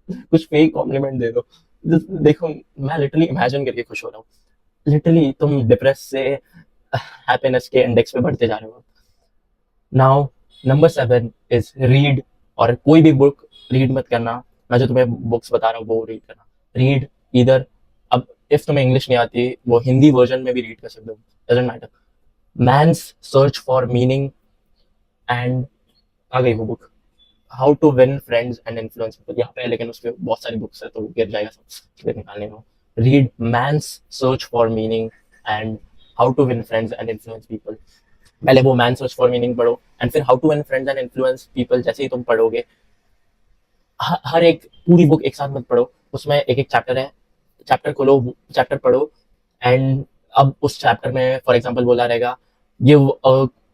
कुछ फेक कॉम्प्लीमेंट दे दो। देखो मैं लिटरली इमेजिन करके खुश हो रहा हूँ, लिटरली तुम डिप्रेस से हैप्पीनेस के इंडेक्स पे बढ़ते जा रहे हो। नाउ नंबर 7 इज रीड, और कोई भी बुक रीड मत करना, मैं जो तुम्हें बुक्स बता रहा हूँ वो रीड करना। रीड इधर, अब इफ तुम्हें इंग्लिश नहीं आती वो हिंदी वर्जन में भी रीड कर सकते हो, doesn't matter. Man's search for meaning and, आ गई वो book, how to win friends and influence people, यहाँ पे लेकिन उसके बहुत सारी बुक्स है तो गिर जाएगा सब, फिर निकालने में। Read man's search for meaning and how to win friends and influence people. पहले वो मैन सर्च फॉर मीनिंग पढ़ो, एंड फिर how to win friends and influence people जैसे ही तुम पढ़ोगे, हर एक पूरी बुक एक साथ मत पढ़ो, उसमें एक एक चैप्टर है, चैप्टर खोलो, चैप्टर पढ़ो, एंड अब उस चैप्टर में फॉर एग्जांपल बोला रहेगा give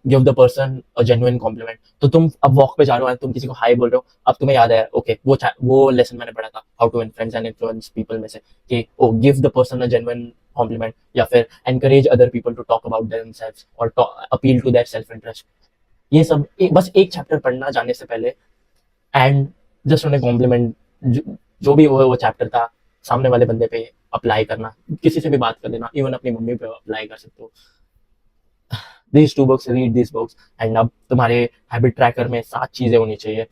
give the person a genuine compliment, तो तुम अब वॉक पे जा रहे हो, तुम किसी को हाई बोल रहे हो, अब तुम्हें याद है ओके वो लेसन मैंने पढ़ा था how to win friends and influence people में से, कि ओ give the person a genuine compliment, या फिर encourage other people to talk about themselves और appeal to their self interest. ये सब बस एक चैप्टर पढ़ना जाने से पहले, एंड जस्ट उन्हें कॉम्प्लीमेंट, जो भी वो चैप्टर था सामने वाले बंदे पे अप्लाई करना, किसी से भी बात कर लेना, इवन अपनी मम्मी पे अप्लाई कर सकते हो। These two books, read these books, and अब तुम्हारे हैबिट ट्रैकर में 7 चीजें होनी चाहिए,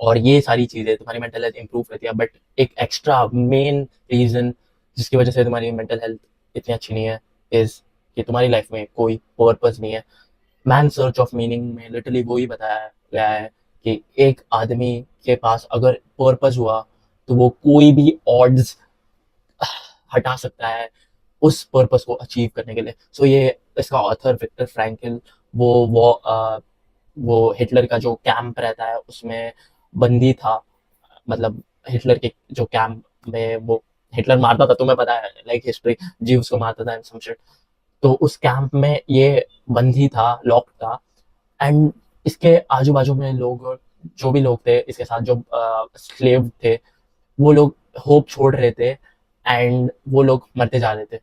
और ये सारी चीजें तुम्हारी मेंटल हेल्थ इंप्रूव करती है, बट एक एक्स्ट्रा मेन रीजन जिसकी वजह से तुम्हारी मेंटल हेल्थ इतनी अच्छी नहीं है इज कि तुम्हारी लाइफ में कोई पर्पस नहीं है। मैन सर्च ऑफ मीनिंग में लिटरली वो ही बताया गया है कि एक आदमी के पास अगर पर्पस हुआ तो वो कोई भी ऑड्स हटा सकता है उस पर्पस को अचीव करने के लिए। सो ये इसका ऑथर विक्टर फ्रैंकल, वो हिटलर का जो कैंप रहता है उसमें बंदी था, मतलब हिटलर के जो कैंप में वो हिटलर मारता था, तुम्हें पता है लाइक हिस्ट्री, जीव्स को मारता था एंड सम शिट, तो उस कैंप में ये बंदी था, लॉक था, एंड इसके आजू बाजू में लोग, जो भी लोग थे इसके साथ जो स्लेव थे, वो लोग होप छोड़ रहे थे, एंड वो लोग मरते जा रहे थे,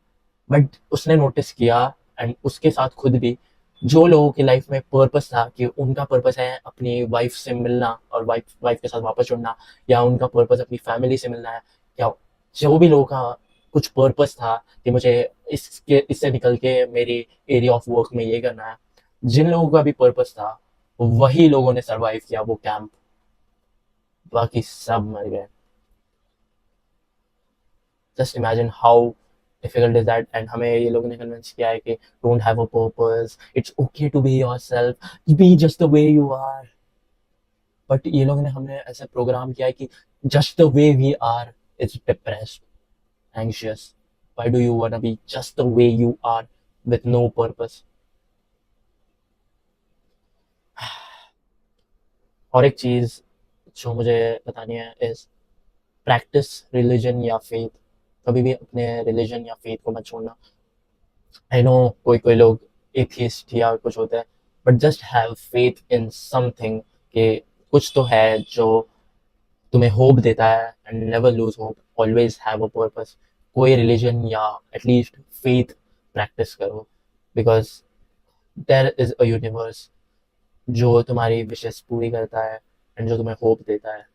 बट उसने नोटिस किया, एंड उसके साथ खुद भी, जो लोगों की लाइफ में पर्पस था कि उनका पर्पस है अपनी वाइफ से मिलना और वाइफ वाइफ के साथ वापस जुड़ना, या उनका पर्पस अपनी फैमिली से मिलना है, या जो भी लोगों का कुछ पर्पस था कि मुझे इससे निकल के मेरी एरिया ऑफ वर्क में ये करना है, जिन लोगों का भी पर्पस था वही लोगों ने सरवाइव किया वो कैंप, बाकी सब मर गए। Just imagine how difficult is that, and हमें ये लोगों ने कन्विंस किया है कि don't have a purpose, it's okay to be yourself, be just the way you are, but ये लोगों ने हमें ऐसे प्रोग्राम किया है कि just the way we are is depressed, anxious, why do you want to be just the way you are with no purpose. और एक चीज जो मुझे बतानी है इज प्रैक्टिस रिलीजन या फेथ, कभी भी अपने रिलीजन या फेथ को मत छोड़ना। आई नो कोई कोई लोग एथियस्ट या कुछ होते हैं, but just have faith in something, कि कुछ तो है जो तुम्हें होप देता है, and never lose hope, always have a purpose. कोई रिलीजन या एटलीस्ट फेथ प्रैक्टिस करो, because there is a universe जो तुम्हारी विशेष पूरी करता है, एंड जो तुम्हें होप देता है,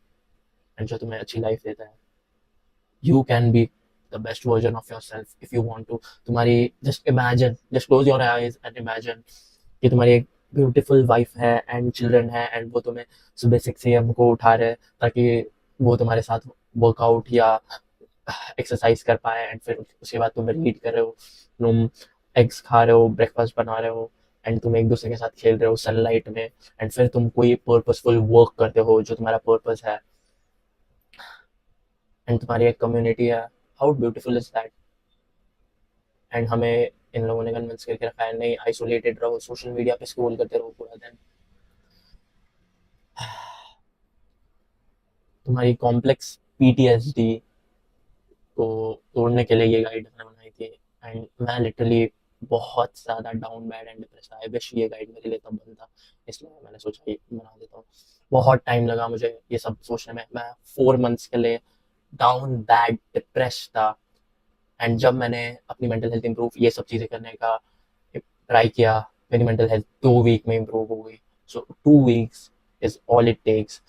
एंड जो तुम्हें अच्छी लाइफ देता है। You can be the best version of yourself if you want to. तुम्हारी just imagine, just close your eyes and imagine कि तुम्हारी एक ब्यूटीफुल वाइफ है एंड चिल्ड्रन है, एंड वो तुम्हें सुबह 6 AM को उठा रहे हैं ताकि वो तुम्हारे साथ वर्कआउट या एक्सरसाइज कर पाए, एंड फिर उसके बाद तुम रीड कर रहे हो, तुम एग्स खा रहे हो, ब्रेकफास्ट बना रहे हो, एंड तुम एक दूसरे के साथ खेल रहे हो सनलाइट में, एंड फिर तुम कोई पर्पसफुल वर्क करते हो जो तुम्हारा पर्पस है, एंड तुम्हारी एक कम्युनिटी है। How beautiful is that. And हमें इन लोगों ने कन्विंस करके रखा है नहीं, आइसोलेटेड रहो, सोशल मीडिया पे स्क्रॉल करते रहो पूरा दिन। तुम्हारी कॉम्प्लेक्स पीटीएसडी को तोड़ने के लिए ये गाइड मैंने बनाई थी, एंड मैं लिटरली बहुत ज़्यादा डाउन बैड एंड डिप्रेस था। आई विश ये गाइड मेरे लिए तब बनता, इसलिए मैंने सोचा ये बना देता हूँ। बहुत टाइम लगा मुझे ये सब सोचने में, मैं 4 मंथ्स के लिए डाउन बैड डिप्रेस था, एंड जब मैंने अपनी मेंटल हेल्थ इंप्रूव ये सब चीज़ें करने का ट्राई किया, मेरी मेंटल हेल्थ 2 वीक में इम्प्रूव हो गई. So 2 weeks is all it takes.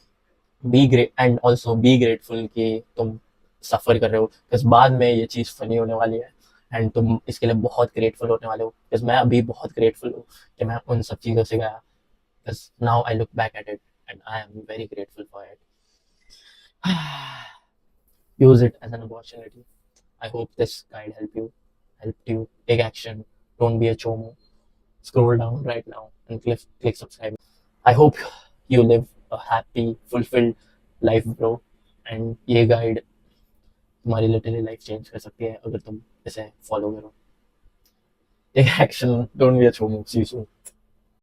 Be great and also be grateful कि तुम सफर कर रहे हो, बिकॉज बाद में ये चीज़ फनी होने वाली है एंड तुम इसके लिए बहुत ग्रेटफुल होने वाले हो. बिकॉज मैं अभी बहुत ग्रेटफुल हूँ कि मैं उन सब चीज़ों से गया. Because now I look back at it and I am very grateful for it. use it as an opportunity. I hope this guide helped you take action. Don't be a chomo. Scroll down right now and click subscribe. I hope you live a happy, fulfilled life, bro. And ये guide तुम्हारी literally life change कर सकती है अगर तुम इसे follow करो. Take action. Don't be a chomo. See you soon.